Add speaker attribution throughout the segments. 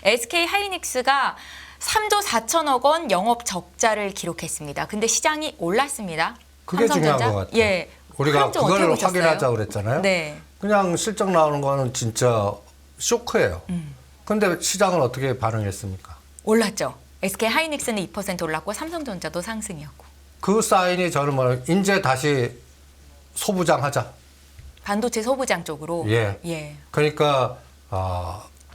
Speaker 1: SK 하이닉스가 3조 4천억 원 영업 적자를 기록했습니다. 근데 시장이 올랐습니다.
Speaker 2: 그게 중요한 것 같아요.
Speaker 1: 예.
Speaker 2: 우리가
Speaker 1: 좀
Speaker 2: 그걸
Speaker 1: 어떻게
Speaker 2: 확인하자고 그랬잖아요.
Speaker 1: 네.
Speaker 2: 그냥 실적 나오는 거는 진짜 쇼크예요. 근데 시장은 어떻게 반응했습니까?
Speaker 1: 올랐죠. SK 하이닉스는 2% 올랐고 삼성전자도 상승이었고.
Speaker 2: 그 사인이 저는 이제 다시 소부장하자.
Speaker 1: 반도체 소부장 쪽으로.
Speaker 2: 예.
Speaker 1: 예.
Speaker 2: 그러니까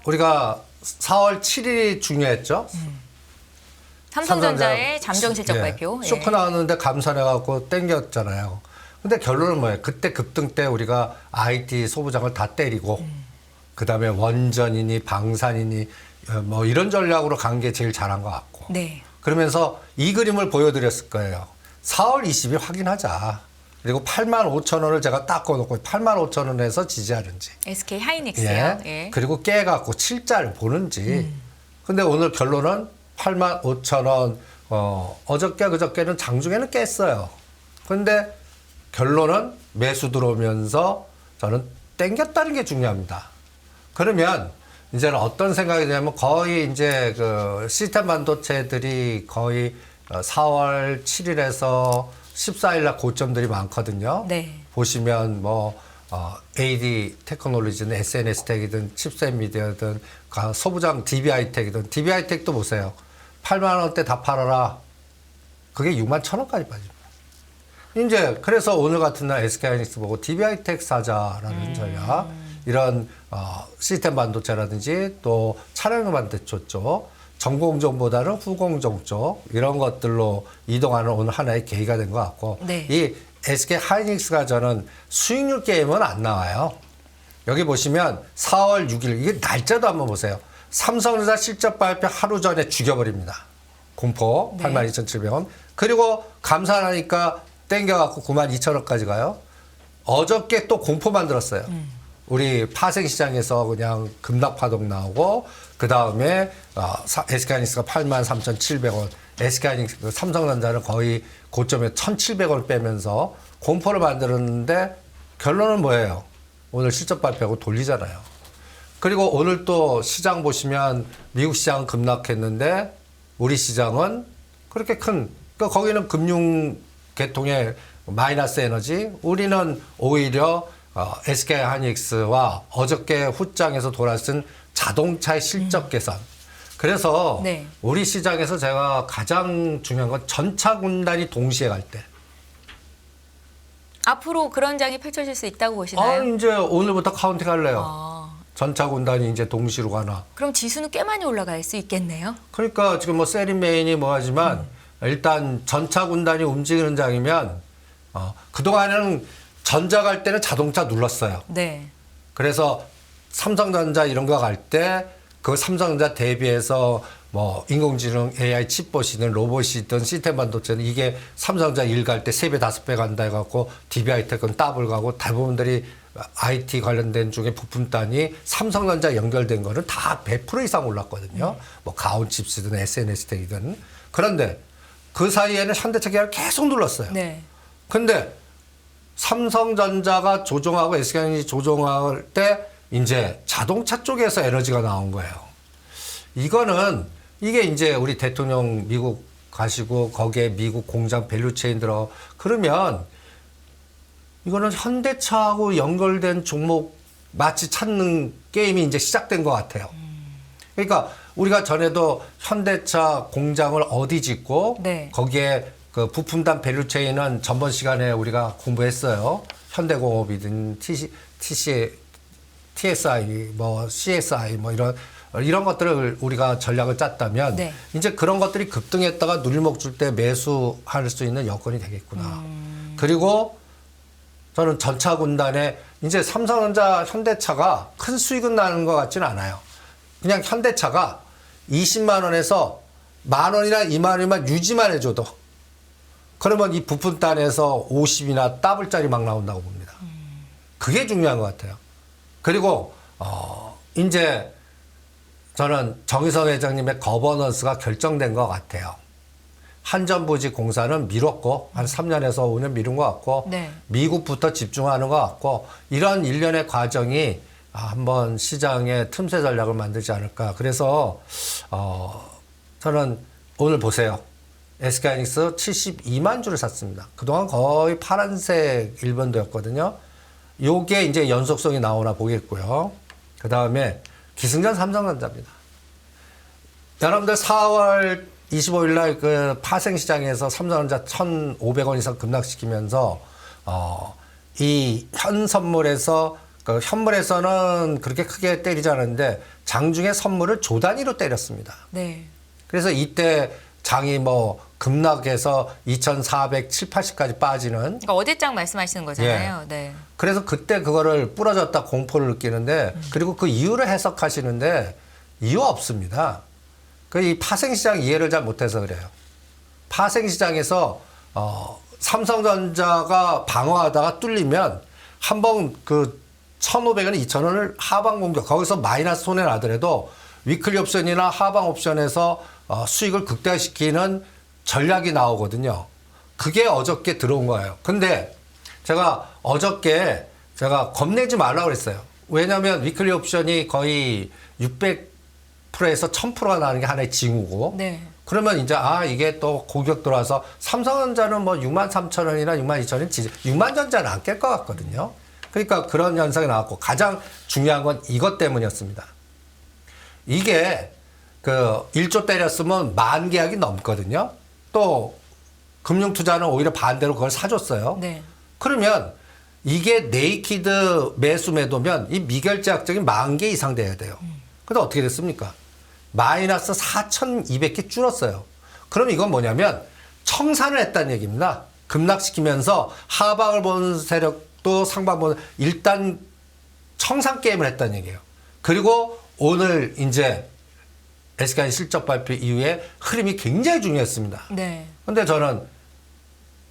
Speaker 2: 우리가 4월 7일이 중요했죠.
Speaker 1: 삼성전자의 잠정 실적
Speaker 2: 예.
Speaker 1: 발표. 예.
Speaker 2: 쇼크 나왔는데 감산해갖고 땡겼잖아요. 근데 결론은 뭐예요? 그때 급등 때 우리가 IT 소부장을 다 때리고 그다음에 원전이니 방산이니 뭐 이런 전략으로 간 게 제일 잘한 것 같고.
Speaker 1: 네.
Speaker 2: 그러면서 이 그림을 보여드렸을 거예요. 4월 20일 확인하자. 그리고 85,000원을 제가 딱 꺼놓고 85,000원에서 지지하는지.
Speaker 1: SK 하이닉스요.
Speaker 2: 예.
Speaker 1: 예.
Speaker 2: 그리고 깨갖고 7자를 보는지. 근데 오늘 결론은 85,000원. 어저께 그저께는 장중에는 깼어요. 근데 결론은 매수 들어오면서 저는 땡겼다는 게 중요합니다. 그러면 이제는 어떤 생각이 드냐면 거의 이제 그 시스템 반도체들이 거의 4월 7일에서 14일 날 고점들이 많거든요.
Speaker 1: 네.
Speaker 2: 보시면 뭐 AD 테크놀로지는 SNS텍이든 칩셋 미디어든 소부장 DB하이텍이든 DB하이텍도 보세요. 8만 원대 다 팔아라. 그게 6만 1,000원까지 빠집니다. 이제 그래서 오늘 같은 날 SK하이닉스 보고 DB하이텍 사자라는 전략, 이런 시스템 반도체라든지 또 차량용 반도체 쪽, 전공정보다는 후공정 쪽 이런 것들로 이동하는 오늘 하나의 계기가 된 것 같고,
Speaker 1: 네.
Speaker 2: 이 SK하이닉스가 저는 수익률 게임은 안 나와요. 여기 보시면 4월 6일 이게 날짜도 한번 보세요. 삼성전자 실적 발표 하루 전에 죽여버립니다. 공포
Speaker 1: 네.
Speaker 2: 82,700원. 그리고 감산하니까 땡겨갖고 92,000원까지 가요. 어저께 또 공포 만들었어요. 우리 파생시장에서 그냥 급락파동 나오고, 그 다음에 SK하이닉스가 83,700원, SK하이닉스, 삼성전자는 거의 고점에 1,700원 빼면서 공포를 만들었는데 결론은 뭐예요? 오늘 실적 발표하고 돌리잖아요. 그리고 오늘 또 시장 보시면 미국 시장은 급락했는데 우리 시장은 그렇게 그러니까 거기는 금융 계통의 마이너스 에너지, 우리는 오히려 SK하이닉스와 어저께 후장에서 돌아쓴 자동차의 실적 개선. 그래서
Speaker 1: 네.
Speaker 2: 우리 시장에서 제가 가장 중요한 건 전차 군단이 동시에 갈 때.
Speaker 1: 앞으로 그런 장이 펼쳐질 수 있다고 보시나요?
Speaker 2: 이제 오늘부터 카운팅 할래요.
Speaker 1: 아,
Speaker 2: 전차 군단이 이제 동시로 가나.
Speaker 1: 그럼 지수는 꽤 많이 올라갈 수 있겠네요.
Speaker 2: 그러니까 지금 뭐 세리메인이 뭐 하지만 일단 전차 군단이 움직이는 장이면 그동안에는 전자 갈 때는 자동차 눌렀어요.
Speaker 1: 네.
Speaker 2: 그래서 삼성전자 이런 거 갈 때 그 삼성전자 대비해서 뭐 인공지능 AI 칩봇이든 로봇이든 시스템 반도체는 이게 삼성전자 1 갈 때 3배 5배 간다 해갖고 DB하이텍은 더블 가고 대부분들이 IT 관련된 중에 부품단이 삼성전자 연결된 거는 다 100% 이상 올랐거든요. 뭐 가온칩스든 SNS텍이든. 그런데 그 사이에는 현대차 계열 계속 눌렀어요.
Speaker 1: 네.
Speaker 2: 근데 삼성전자가 조종하고 SK하이닉스 조종할 때 이제 자동차 쪽에서 에너지가 나온 거예요. 이게 이제 우리 대통령 미국 가시고 거기에 미국 공장 밸류체인 들어 그러면 이거는 현대차하고 연결된 종목 마치 찾는 게임이 이제 시작된 것 같아요. 그러니까 우리가 전에도 현대차 공장을 어디 짓고
Speaker 1: 네.
Speaker 2: 거기에 그 부품단 밸류체인은 전번 시간에 우리가 공부했어요. 현대공업이든 TSI, 뭐 CSI 뭐 이런 것들을 우리가 전략을 짰다면
Speaker 1: 네.
Speaker 2: 이제 그런 것들이 급등했다가 누릴목 줄 때 매수할 수 있는 여건이 되겠구나. 그리고 저는 전차 군단에 이제 삼성전자, 현대차가 큰 수익은 나는 것 같지는 않아요. 그냥 현대차가 20만 원에서 만 원이나 2만 원이만 유지만 해줘도 그러면 이 부품단에서 50이나 더블짜리 막 나온다고 봅니다. 그게 중요한 것 같아요. 그리고 이제 저는 정의석 회장님의 거버넌스가 결정된 것 같아요. 한전부지 공사는 미뤘고 한 3년에서 5년 미룬 것 같고
Speaker 1: 네.
Speaker 2: 미국부터 집중하는 것 같고 이런 일련의 과정이 한번 시장의 틈새 전략을 만들지 않을까. 그래서 저는 오늘 보세요. SK하이닉스 72만 주를 샀습니다. 그동안 거의 파란색 일본도였거든요. 요게 이제 연속성이 나오나 보겠고요. 그 다음에 기승전 삼성전자입니다. 여러분들 4월 25일 날 그 파생시장에서 삼성전자 1,500원 이상 급락시키면서 이 현 선물에서 그 현물에서는 그렇게 크게 때리지 않았는데 장중에 선물을 조 단위로 때렸습니다.
Speaker 1: 네.
Speaker 2: 그래서 이때 장이 뭐 급락해서 2,470, 80까지 빠지는.
Speaker 1: 그러니까 어제장 말씀하시는 거잖아요. 네.
Speaker 2: 그래서 그때 그거를 부러졌다 공포를 느끼는데 그리고 그 이유를 해석하시는데 이유 없습니다. 그 이 파생시장 이해를 잘 못해서 그래요. 파생시장에서 삼성전자가 방어하다가 뚫리면 한번 그 1,500원, 2,000원을 하방 공격, 거기서 마이너스 손해 나더라도 위클리 옵션이나 하방 옵션에서 수익을 극대화시키는 전략이 나오거든요. 그게 어저께 들어온 거예요. 근데 제가 어저께 겁내지 말라고 그랬어요. 왜냐하면 위클리 옵션이 거의 600%에서 1000%가 나는 게 하나의 징후고.
Speaker 1: 네.
Speaker 2: 그러면 이제 이게 또 고격 들어와서 삼성전자는 뭐 63,000원이나 62,000원 6만전자는 안 깰 것 같거든요. 그러니까 그런 현상이 나왔고 가장 중요한 건 이것 때문이었습니다. 이게 그 1조 때렸으면 만 계약이 넘거든요. 또 금융투자는 오히려 반대로 그걸 사줬어요.
Speaker 1: 네.
Speaker 2: 그러면 이게 네이키드 매수 매도면 이 미결제 약정이 10,000개 이상 돼야 돼요. 근데 어떻게 됐습니까? 마이너스 4,200개 줄었어요. 그럼 이건 뭐냐면 청산을 했다는 얘기입니다. 급락시키면서 하방을 보는 세력도 상방 보는 일단 청산 게임을 했다는 얘기예요. 그리고 오늘 이제 SK하이닉스 실적 발표 이후에 흐름이 굉장히 중요했습니다.
Speaker 1: 네.
Speaker 2: 근데 저는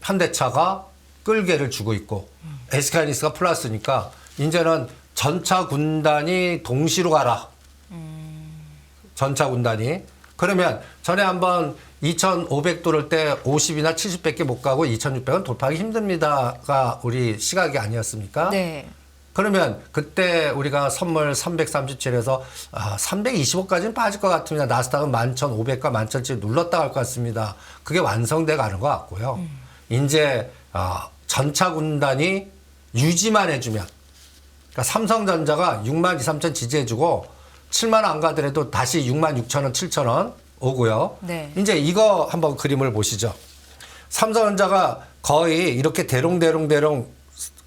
Speaker 2: 현대차가 끌개를 주고 있고 SK하이닉스가 플러스니까 이제는 전차 군단이 동시로 가라. 전차 군단이. 그러면 전에 한번 2,500 돌을 때 50이나 70밖에 못 가고 2,600은 돌파하기 힘듭니다가 우리 시각이 아니었습니까?
Speaker 1: 네.
Speaker 2: 그러면 그때 우리가 선물 337에서 325까지는 빠질 것 같습니다. 나스닥은 11,500과 11,000치 눌렀다 갈 것 같습니다. 그게 완성돼 가는 것 같고요. 이제 전차 군단이 유지만 해주면, 그러니까 삼성전자가 62,300 지지해주고 7만 원 안 가더라도 다시 66,000원, 7,000원 오고요.
Speaker 1: 네.
Speaker 2: 이제 이거 한번 그림을 보시죠. 삼성전자가 거의 이렇게 대롱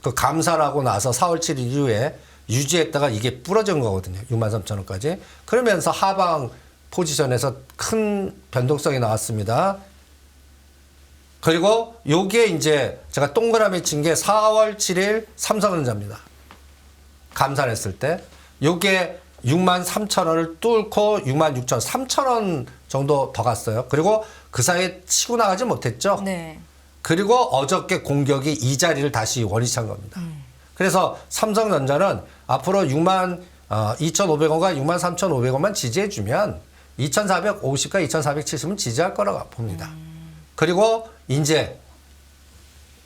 Speaker 2: 그 감산하고 나서 4월 7일 이후에 유지했다가 이게 부러진 거거든요. 63,000원까지. 그러면서 하방 포지션에서 큰 변동성이 나왔습니다. 그리고 요게 이제 제가 동그라미 친 게 4월 7일 삼성전자입니다. 감산했을 때. 요게 63,000원을 뚫고 66,000원, 3,000원 정도 더 갔어요. 그리고 그 사이에 치고 나가지 못했죠.
Speaker 1: 네.
Speaker 2: 그리고 어저께 공격이 이 자리를 다시 원위치한 겁니다. 그래서 삼성전자는 앞으로 62,500원과 63,500원만 지지해주면 2,450과 2,470은 지지할 거라고 봅니다. 그리고 이제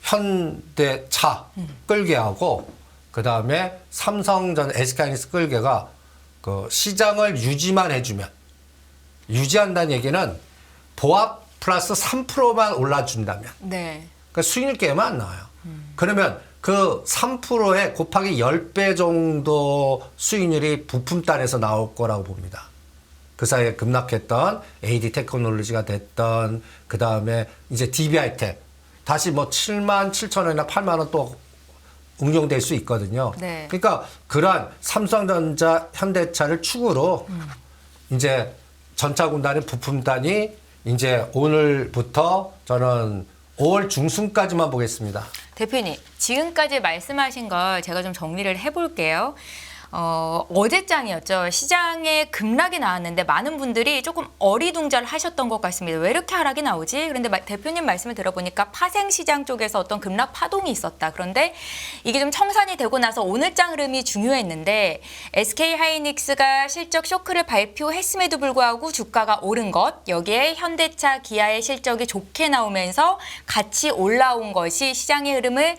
Speaker 2: 현대차 끌게 하고 그 다음에 삼성전 SK하이닉스 끌게가 그 시장을 유지만 해주면, 유지한다는 얘기는 보합 플러스 3%만 올라준다면,
Speaker 1: 네.
Speaker 2: 그러니까 수익률 게임은 안 나와요. 그러면 그 3%에 곱하기 10배 정도 수익률이 부품단에서 나올 거라고 봅니다. 그 사이에 급락했던 AD 테크놀로지가 됐던, 그 다음에 이제 DB하이텍 다시 뭐 77,000원이나 8만원 또 응용될 수 있거든요.
Speaker 1: 네.
Speaker 2: 그러니까 그러한 삼성전자, 현대차를 축으로 이제 전차 군단의 부품단이 이제 오늘부터 저는 5월 중순까지만 보겠습니다.
Speaker 1: 대표님, 지금까지 말씀하신 걸 제가 좀 정리를 해볼게요. 어제장이었죠. 시장에 급락이 나왔는데 많은 분들이 조금 어리둥절하셨던 것 같습니다. 왜 이렇게 하락이 나오지? 그런데 대표님 말씀을 들어보니까 파생시장 쪽에서 어떤 급락 파동이 있었다. 그런데 이게 좀 청산이 되고 나서 오늘장 흐름이 중요했는데 SK하이닉스가 실적 쇼크를 발표했음에도 불구하고 주가가 오른 것, 여기에 현대차, 기아의 실적이 좋게 나오면서 같이 올라온 것이 시장의 흐름을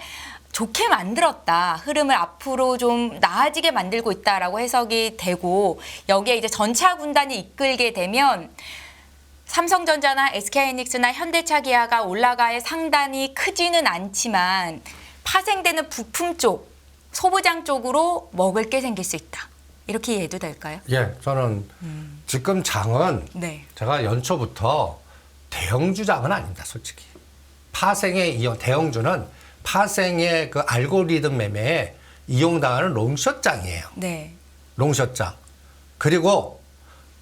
Speaker 1: 좋게 만들었다. 흐름을 앞으로 좀 나아지게 만들고 있다라고 해석이 되고 여기에 이제 전차 군단이 이끌게 되면 삼성전자나 SK하이닉스나 현대차 기아가 올라갈 상단이 크지는 않지만 파생되는 부품 쪽, 소부장 쪽으로 먹을 게 생길 수 있다. 이렇게 이해해도 될까요?
Speaker 2: 예, 저는 지금 장은
Speaker 1: 네.
Speaker 2: 제가 연초부터 대형주장은 아닙니다, 솔직히. 파생의 이용, 대형주는 파생의 그 알고리즘 매매에 이용당하는 롱숏장이에요.
Speaker 1: 네.
Speaker 2: 롱숏장. 그리고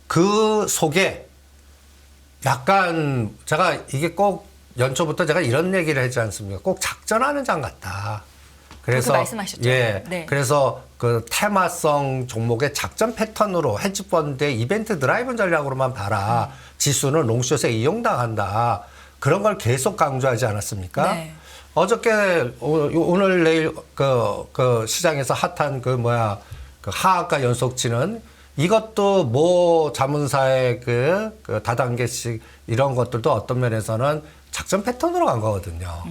Speaker 2: 그 속에 약간 제가 이게 꼭 연초부터 제가 이런 얘기를 하지 않습니까? 꼭 작전하는 장 같다. 그래서
Speaker 1: 그렇게 말씀하셨죠.
Speaker 2: 예.
Speaker 1: 네.
Speaker 2: 그래서 그 테마성 종목의 작전 패턴으로 헤지펀드의 이벤트 드라이브 전략으로만 봐라. 지수는 롱숏에 이용당한다. 그런 걸 계속 강조하지 않았습니까?
Speaker 1: 네.
Speaker 2: 어저께 오늘 내일 그 시장에서 핫한 그 하한가 연속치는 이것도 모 자문사의 그 다단계씩 이런 것들도 어떤 면에서는 작전 패턴으로 간 거거든요.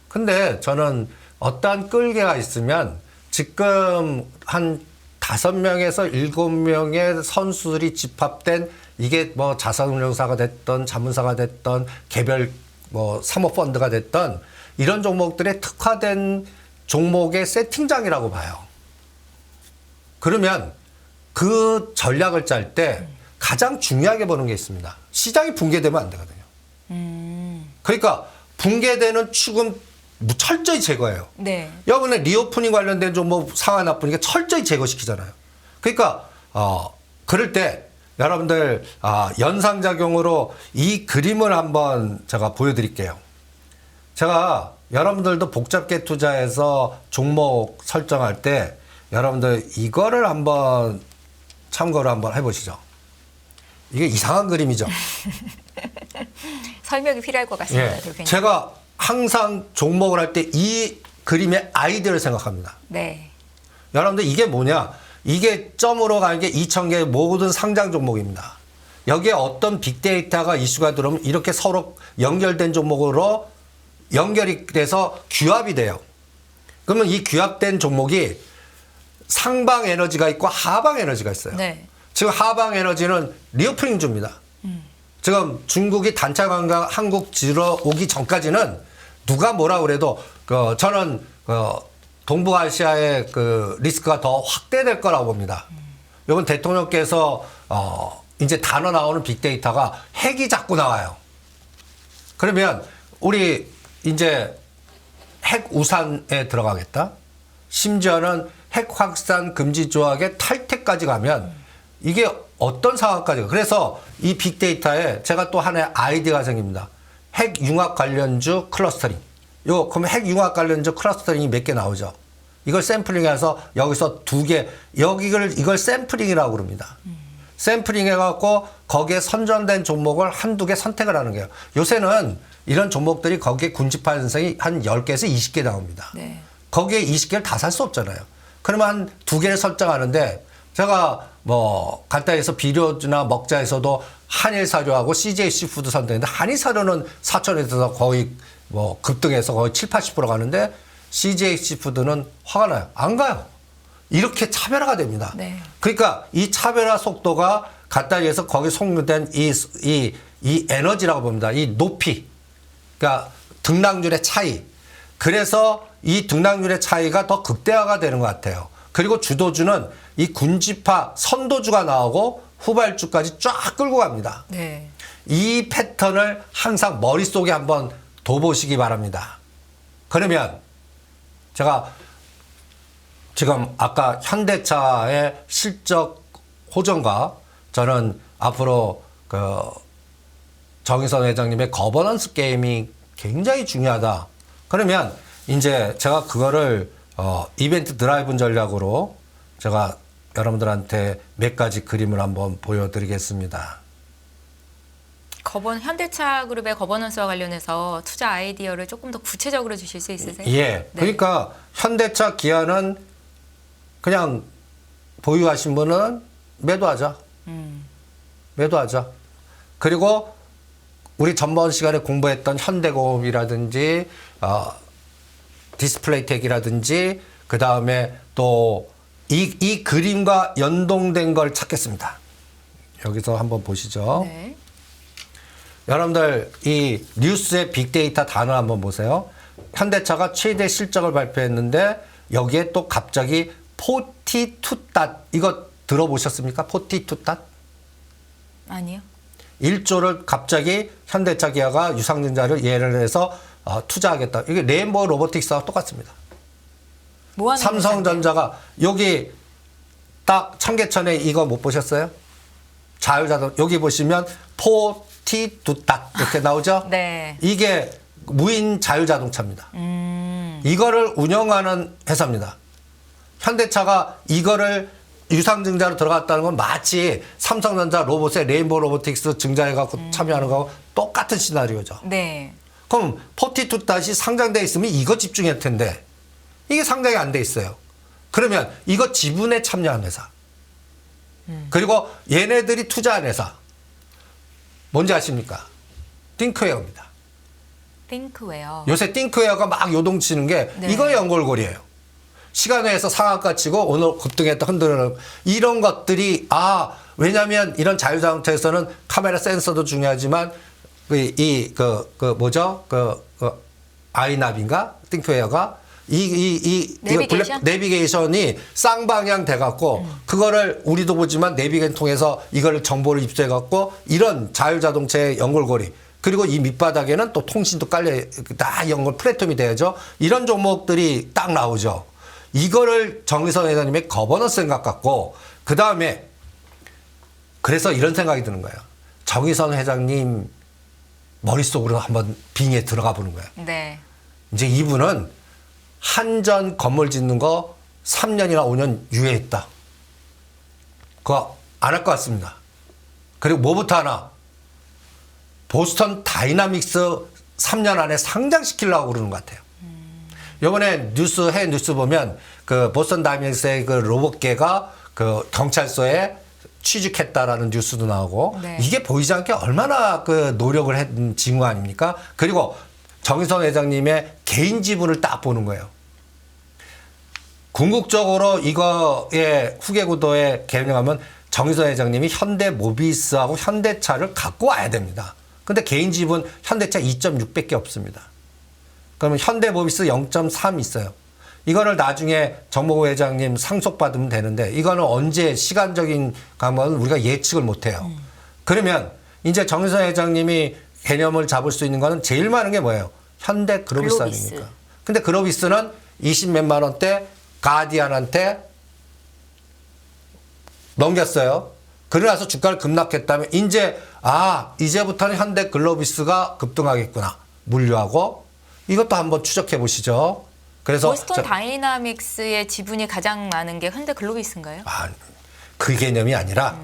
Speaker 2: 근데 저는 어떠한 끌개가 있으면 지금 한 5명에서 7명의 선수들이 집합된 이게 뭐 자산운용사가 됐던 자문사가 됐던 개별 뭐 사모펀드가 됐던 이런 종목들의 특화된 종목의 세팅장이라고 봐요. 그러면 그 전략을 짤 때 가장 중요하게 보는 게 있습니다. 시장이 붕괴되면 안 되거든요. 그러니까 붕괴되는 축은 철저히 제거해요.
Speaker 1: 네.
Speaker 2: 여러분의 리오프닝 관련된 종목 상하 나쁘니까 철저히 제거시키잖아요. 그러니까 그럴 때 여러분들 연상작용으로 이 그림을 한번 제가 보여드릴게요. 제가 여러분들도 복잡게 투자해서 종목 설정할 때 여러분들 이거를 한번 참고를 한번 해보시죠. 이게 이상한 그림이죠.
Speaker 1: 설명이 필요할 것 같습니다.
Speaker 2: 예.
Speaker 1: 대표님.
Speaker 2: 제가 항상 종목을 할 때 이 그림의 아이디어를 생각합니다.
Speaker 1: 네.
Speaker 2: 여러분들 이게 뭐냐? 이게 점으로 가는 게 2,000개의 모든 상장 종목입니다. 여기에 어떤 빅데이터가 이슈가 들어오면 이렇게 서로 연결된 종목으로 연결이 돼서 규합이 돼요. 그러면 이 규합된 종목이 상방 에너지가 있고 하방 에너지가 있어요.
Speaker 1: 네.
Speaker 2: 지금 하방 에너지는 리오프닝주입니다. 지금 중국이 단차 관광 한국 들어오기 전까지는 누가 뭐라 그래도 저는 동북아시아의 그 리스크가 더 확대될 거라고 봅니다. 이번 대통령께서 이제 단어 나오는 빅데이터가 핵이 자꾸 나와요. 그러면 우리 이제 핵 우산에 들어가겠다. 심지어는 핵 확산 금지 조약의 탈퇴까지 가면 이게 어떤 상황까지 가. 그래서 이 빅데이터에 제가 또 하나의 아이디어가 생깁니다. 핵 융합 관련주 클러스터링. 그럼 핵 융합 관련주 클러스터링이 몇 개 나오죠. 이걸 샘플링해서 여기서 2개, 이걸 샘플링이라고 그럽니다. 샘플링 해갖고 거기에 선정된 종목을 1-2개 선택을 하는 거예요. 요새는 이런 종목들이 거기에 군집할 현상이 한 10개에서 20개 나옵니다.
Speaker 1: 네.
Speaker 2: 거기에 20개를 다 살 수 없잖아요. 그러면 한 2개를 설정하는데 제가 뭐 간단히 해서 비료나 먹자에서도 한일사료하고 CJ씨푸드 선택했는데 한일사료는 4천원에서 거의 뭐 급등해서 거의 70-80% 가는데 CJ씨푸드는 화가 나요. 안 가요. 이렇게 차별화가 됩니다.
Speaker 1: 네.
Speaker 2: 그러니까 이 차별화 속도가 간단히 해서 거기 속된 이 에너지라고 봅니다. 이 높이. 그러니까 등락률의 차이. 그래서 이 등락률의 차이가 더 극대화가 되는 것 같아요. 그리고 주도주는 이 군집화 선도주가 나오고 후발주까지 쫙 끌고 갑니다.
Speaker 1: 네.
Speaker 2: 이 패턴을 항상 머릿속에 한번 둬보시기 바랍니다. 그러면 제가 지금 아까 현대차의 실적 호전과 저는 앞으로 그 정의선 회장님의 거버넌스 게임이 굉장히 중요하다. 그러면 이제 제가 그거를 이벤트 드라이브 전략으로 제가 여러분들한테 몇 가지 그림을 한번 보여드리겠습니다.
Speaker 1: 현대차 그룹의 거버넌스와 관련해서 투자 아이디어를 조금 더 구체적으로 주실 수 있으세요?
Speaker 2: 예.
Speaker 1: 네.
Speaker 2: 그러니까 현대차 기아는 그냥 보유하신 분은 매도하자. 매도하자. 그리고 우리 전번 시간에 공부했던 현대공업이라든지 디스플레이 택이라든지 그 다음에 또 이 그림과 연동된 걸 찾겠습니다. 여기서 한번 보시죠.
Speaker 1: 네.
Speaker 2: 여러분들 이 뉴스의 빅데이터 단어 한번 보세요. 현대차가 최대 실적을 발표했는데 여기에 또 갑자기 42닷 이거 들어보셨습니까? 42닷?
Speaker 1: 아니요.
Speaker 2: 1조를 갑자기 현대차 기아가 유상증자를 예를 해서 투자하겠다. 이게 레인보우 로보틱스와 똑같습니다.
Speaker 1: 뭐 하는
Speaker 2: 삼성전자가 여기 딱 청계천에 이거 못 보셨어요? 자율자동 여기 보시면 42닷 이렇게 나오죠?
Speaker 1: 네.
Speaker 2: 이게 무인 자율자동차입니다. 이거를 운영하는 회사입니다. 현대차가 이거를 유상증자로 들어갔다는 건 마치 삼성전자 로봇의 레인보우 로보틱스 증자해갖고 참여하는 거하고 똑같은 시나리오죠.
Speaker 1: 네.
Speaker 2: 그럼 42닷이 상장돼 있으면 이거 집중할 텐데 이게 상장이 안 돼 있어요. 그러면 이거 지분에 참여한 회사. 그리고 얘네들이 투자한 회사. 뭔지 아십니까? 띵크웨어입니다.
Speaker 1: 띵크웨어.
Speaker 2: 요새 띵크웨어가 막 요동치는 게
Speaker 1: 네.
Speaker 2: 이거 연골고리예요. 시간외에서 상한가 치고 오늘 급등했다 흔들어 이런 것들이 왜냐하면 이런 자율자동차에서는 카메라 센서도 중요하지만 아이나비인가 띵크웨어가 내비게이션이 쌍방향 돼갖고 그거를 우리도 보지만 내비게이션 통해서 이거를 정보를 입수해갖고 이런 자율자동차의 연골고리 그리고 이 밑바닥에는 또 통신도 깔려 다 연골 플랫폼이 돼야죠. 이런 종목들이 딱 나오죠. 이거를 정의선 회장님의 거버넌스 생각 같고 그 다음에 그래서 이런 생각이 드는 거예요. 정의선 회장님 머릿속으로 한번 빙에 들어가 보는 거예요.
Speaker 1: 네.
Speaker 2: 이제 이분은 한전 건물 짓는 거 3년이나 5년 유예했다. 그거 안 할 것 같습니다. 그리고 뭐부터 하나? 보스턴 다이나믹스 3년 안에 상장시키려고 그러는 것 같아요. 요번에 해외 뉴스 보면 그 보스턴 다이나믹스의 그 로봇계가 그 경찰서에 취직했다라는 뉴스도 나오고
Speaker 1: 네.
Speaker 2: 이게 보이지 않게 얼마나 그 노력을 했던 징후 아닙니까? 그리고 정의선 회장님의 개인 지분을 딱 보는 거예요. 궁극적으로 이거의 후계 구도에 개명하면 정의선 회장님이 현대모비스하고 현대차를 갖고 와야 됩니다. 근데 개인 지분 현대차 2.6밖에 없습니다. 그러면 현대모비스 0.3 있어요. 이거를 나중에 정모고 회장님 상속받으면 되는데 이거는 언제 시간적인 감은 우리가 예측을 못해요. 그러면 이제 정의선 회장님이 개념을 잡을 수 있는 거는 제일 많은 게 뭐예요? 현대 그로비스 아닙니까? 근데 그로비스는 20몇만 원대 가디안한테 넘겼어요. 그러고 나서 주가를 급락했다면 이제부터는 현대 글로비스가 급등하겠구나. 물류하고 이것도 한번 추적해 보시죠. 그래서
Speaker 1: 보스턴 다이나믹스의 지분이 가장 많은 게 현대 글로비스인가요?
Speaker 2: 그 개념이 아니라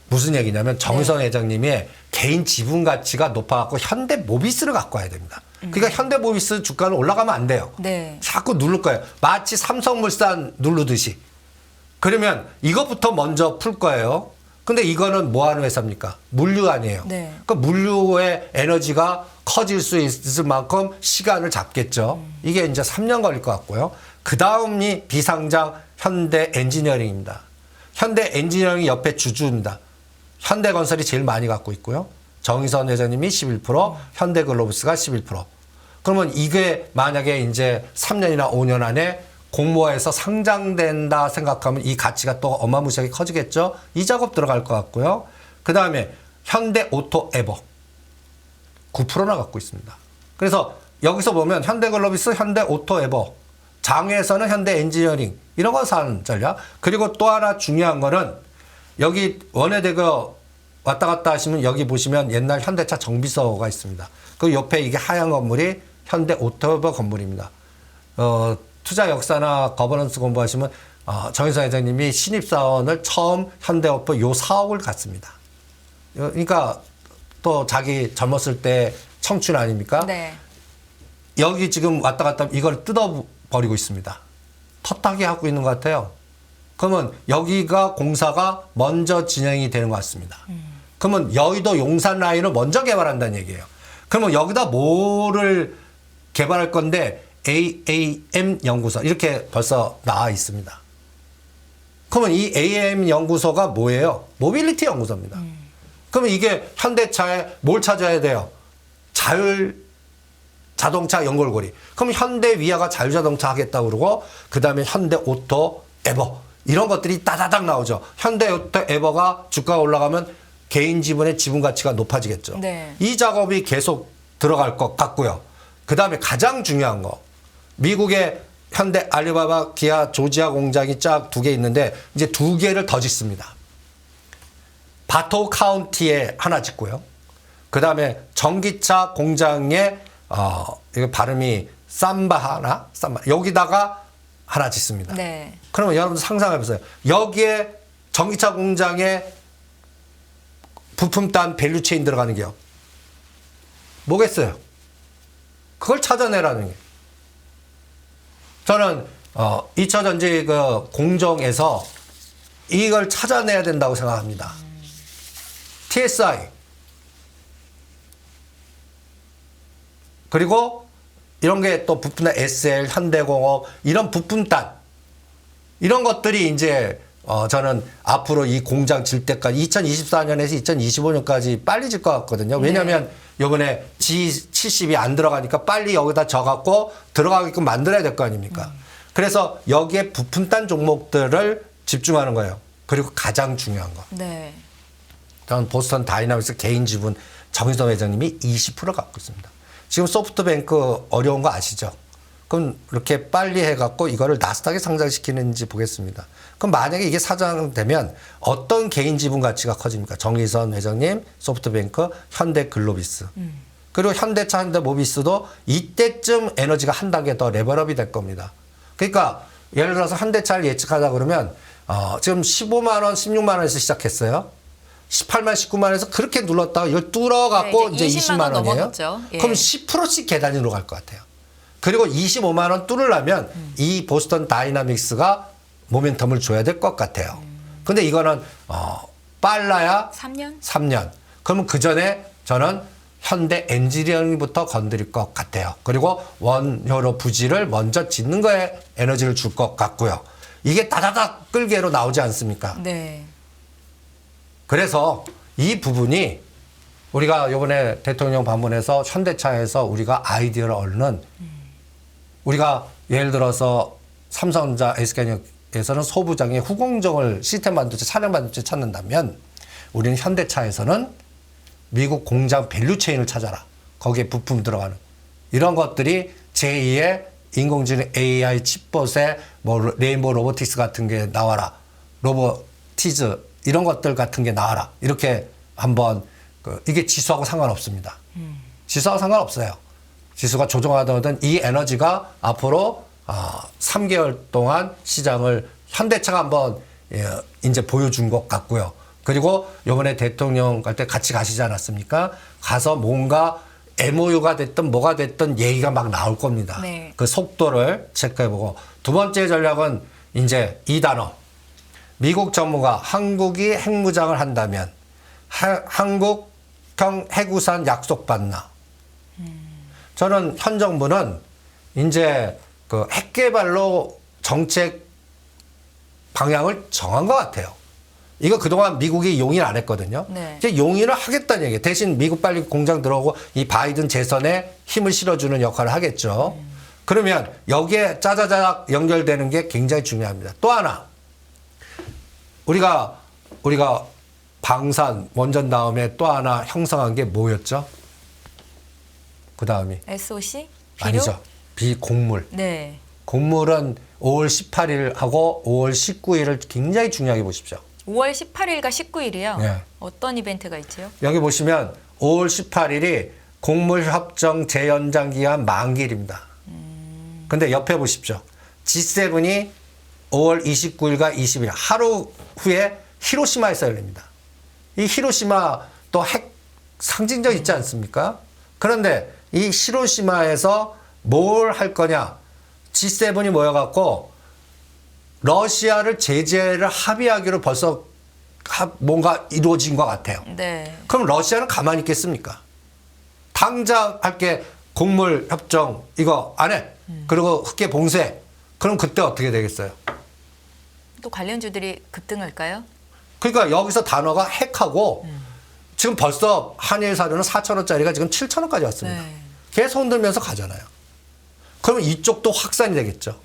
Speaker 2: 무슨 얘기냐면 정의선 회장님의 개인 지분 가치가 높아갖고 현대모비스를 갖고 와야 됩니다. 그러니까 현대모비스 주가는 올라가면 안 돼요.
Speaker 1: 네.
Speaker 2: 자꾸 누를 거예요. 마치 삼성물산 누르듯이. 그러면 이것부터 먼저 풀 거예요. 근데 이거는 뭐 하는 회사입니까? 물류 아니에요.
Speaker 1: 네.
Speaker 2: 그러니까 물류의 에너지가 커질 수 있을 만큼 시간을 잡겠죠. 이게 이제 3년 걸릴 것 같고요. 그 다음이 비상장 현대 엔지니어링입니다. 현대 엔지니어링이 옆에 주주입니다. 현대건설이 제일 많이 갖고 있고요. 정의선 회장님이 11%, 현대글로비스가 11%. 그러면 이게 만약에 이제 3년이나 5년 안에 공모해서 상장된다 생각하면 이 가치가 또 어마무시하게 커지겠죠. 이 작업 들어갈 것 같고요. 그 다음에 현대오토에버 9%나 갖고 있습니다. 그래서 여기서 보면 현대글로비스, 현대오토에버, 장에서는 현대엔지니어링 이런 거 사는 전략. 그리고 또 하나 중요한 거는 여기 원해대교 왔다 갔다 하시면 여기 보시면 옛날 현대차 정비소가 있습니다. 그 옆에 이게 하얀 건물이 현대오토에버 건물입니다. 투자 역사나 거버넌스 공부하시면 정의선 회장님이 신입사원을 처음 현대오토 요 사옥을 갔습니다. 그러니까 또 자기 젊었을 때 청춘 아닙니까?
Speaker 1: 네.
Speaker 2: 여기 지금 왔다 갔다 이걸 뜯어버리고 있습니다. 텃하게 하고 있는 것 같아요. 그러면 여기가 공사가 먼저 진행이 되는 것 같습니다. 그러면 여의도 용산 라인을 먼저 개발한다는 얘기예요. 그러면 여기다 뭐를 개발할 건데 AAM 연구소 이렇게 벌써 나와 있습니다. 그러면 이 AAM 연구소가 뭐예요? 모빌리티 연구소입니다. 그러면 이게 현대차에 뭘 찾아야 돼요? 자동차 연결고리. 그럼 현대 위아가 자율자동차 하겠다고 그러고 그다음에 현대 오토 에버 이런 것들이 따다닥 나오죠. 현대 오토 에버가 주가가 올라가면 개인 지분의 지분 가치가 높아지겠죠.
Speaker 1: 네.
Speaker 2: 이 작업이 계속 들어갈 것 같고요. 그다음에 가장 중요한 거. 미국의 현대, 알리바바, 기아, 조지아 공장이 쫙 2개 있는데 이제 2개를 더 짓습니다. 바토 카운티에 하나 짓고요. 그다음에 전기차 공장에 이거 발음이 삼바 여기다가 하나 짓습니다.
Speaker 1: 네.
Speaker 2: 그러면 여러분 상상해 보세요. 여기에 전기차 공장에 부품 단 밸류 체인 들어가는 게요. 뭐겠어요? 그걸 찾아내라는 게. 저는 2차 전지 그 공정에서 이걸 찾아내야 된다고 생각합니다. TSI 그리고 이런 게 또 부품단 SL, 현대공업 이런 부품단 이런 것들이 이제 저는 앞으로 이 공장 질 때까지 2024년에서 2025년까지 빨리 질 것 같거든요. 왜냐하면 이번에 G70이 안 들어가니까 빨리 여기다 져갖고 들어가게끔 만들어야 될 거 아닙니까? 그래서 여기에 부품단 종목들을 집중하는 거예요. 그리고 가장 중요한 거.
Speaker 1: 네.
Speaker 2: 저는 보스턴 다이나믹스 개인 지분 정의선 회장님이 20% 갖고 있습니다. 지금 소프트뱅크 어려운 거 아시죠? 그럼 이렇게 빨리 해갖고 이거를 나스닥에 상장시키는지 보겠습니다. 그럼 만약에 이게 사장되면 어떤 개인 지분 가치가 커집니까? 정의선 회장님, 소프트뱅크, 현대글로비스. 그리고 현대차, 현대모비스도 이때쯤 에너지가 한 단계 더 레벨업이 될 겁니다. 그러니까 예를 들어서 현대차를 예측하자 그러면 지금 15만 원, 16만 원에서 시작했어요. 18만, 19만 원에서 그렇게 눌렀다가 이걸 뚫어갖고
Speaker 1: 네,
Speaker 2: 이제 20만 원이에요.
Speaker 1: 넘어갔죠. 예.
Speaker 2: 그럼 10%씩 계단위로 갈 것 같아요. 그리고 25만 원 뚫으려면 이 보스턴 다이나믹스가 모멘텀을 줘야 될 것 같아요. 근데 이거는 빨라야
Speaker 1: 3년?
Speaker 2: 3년. 그러면 그 전에 저는 현대 엔지니어링부터 건드릴 것 같아요. 그리고 원효로 부지를 먼저 짓는 거에 에너지를 줄 것 같고요. 이게 다다닥 끌개로 나오지 않습니까?
Speaker 1: 네.
Speaker 2: 그래서 이 부분이 우리가 이번에 대통령 방문해서 현대차에서 우리가 아이디어를 얻는 우리가 예를 들어서 삼성전자 SK에서는 소부장의 후공정을 시스템 반도체, 차량 반도체 찾는다면 우리는 현대차에서는 미국 공장 밸류체인을 찾아라. 거기에 부품 들어가는 이런 것들이 제2의 인공지능 AI 칩봇에 뭐 레인보우 로보틱스 같은 게 나와라. 로보티즈 이런 것들 같은 게 나와라. 이렇게 한번 이게 지수하고 상관없습니다. 지수하고 상관없어요. 지수가 조정하든 이 에너지가 앞으로 3개월 동안 시장을 현대차가 한번 이제 보여준 것 같고요. 그리고 이번에 대통령 갈 때 같이 가시지 않았습니까? 가서 뭔가 MOU가 됐든 뭐가 됐든 얘기가 막 나올 겁니다.
Speaker 1: 네.
Speaker 2: 그 속도를 체크해보고 두 번째 전략은 이제 이 단어. 미국 정부가 한국이 핵무장을 한다면 한국형 핵우산 약속받나? 저는 현 정부는 이제 그 핵개발로 정책 방향을 정한 것 같아요. 이거 그동안 미국이 용인을 안 했거든요.
Speaker 1: 네.
Speaker 2: 이제 용인을 하겠다는 얘기예요. 대신 미국 빨리 공장 들어오고 이 바이든 재선에 힘을 실어주는 역할을 하겠죠. 그러면 여기에 짜자자작 연결되는 게 굉장히 중요합니다. 또 하나. 우리가 방산 원전 다음에 또 하나 형성한 게 뭐였죠? 그 다음이
Speaker 1: SOC? 비료?
Speaker 2: 아니죠. 비곡물.
Speaker 1: 네.
Speaker 2: 곡물은 5월 18일하고 5월 19일을 굉장히 중요하게 보십시오.
Speaker 1: 5월 18일과 19일이요.
Speaker 2: 네.
Speaker 1: 어떤 이벤트가 있지요?
Speaker 2: 여기 보시면 5월 18일이 곡물협정 재연장 기한 만기일입니다. 근데 옆에 보십시오. G7이 5월 29일과 20일 하루 후에 히로시마에서 열립니다. 이 히로시마 또 핵 상징적 있지 않습니까? 그런데 이 히로시마에서 뭘 할 거냐? G7이 모여갖고 러시아를 제재를 합의하기로 벌써 뭔가 이루어진 것 같아요.
Speaker 1: 네.
Speaker 2: 그럼 러시아는 가만히 있겠습니까? 당장 할게 곡물 협정 이거 안 해. 그리고 흑계 봉쇄. 그럼 그때 어떻게 되겠어요?
Speaker 1: 또 관련주들이 급등할까요?
Speaker 2: 그러니까 여기서 단어가 핵하고 지금 벌써 한일사료는 4,000원짜리가 지금 7,000원까지 왔습니다.
Speaker 1: 네.
Speaker 2: 계속 흔들면서 가잖아요. 그러면 이쪽도 확산이 되겠죠.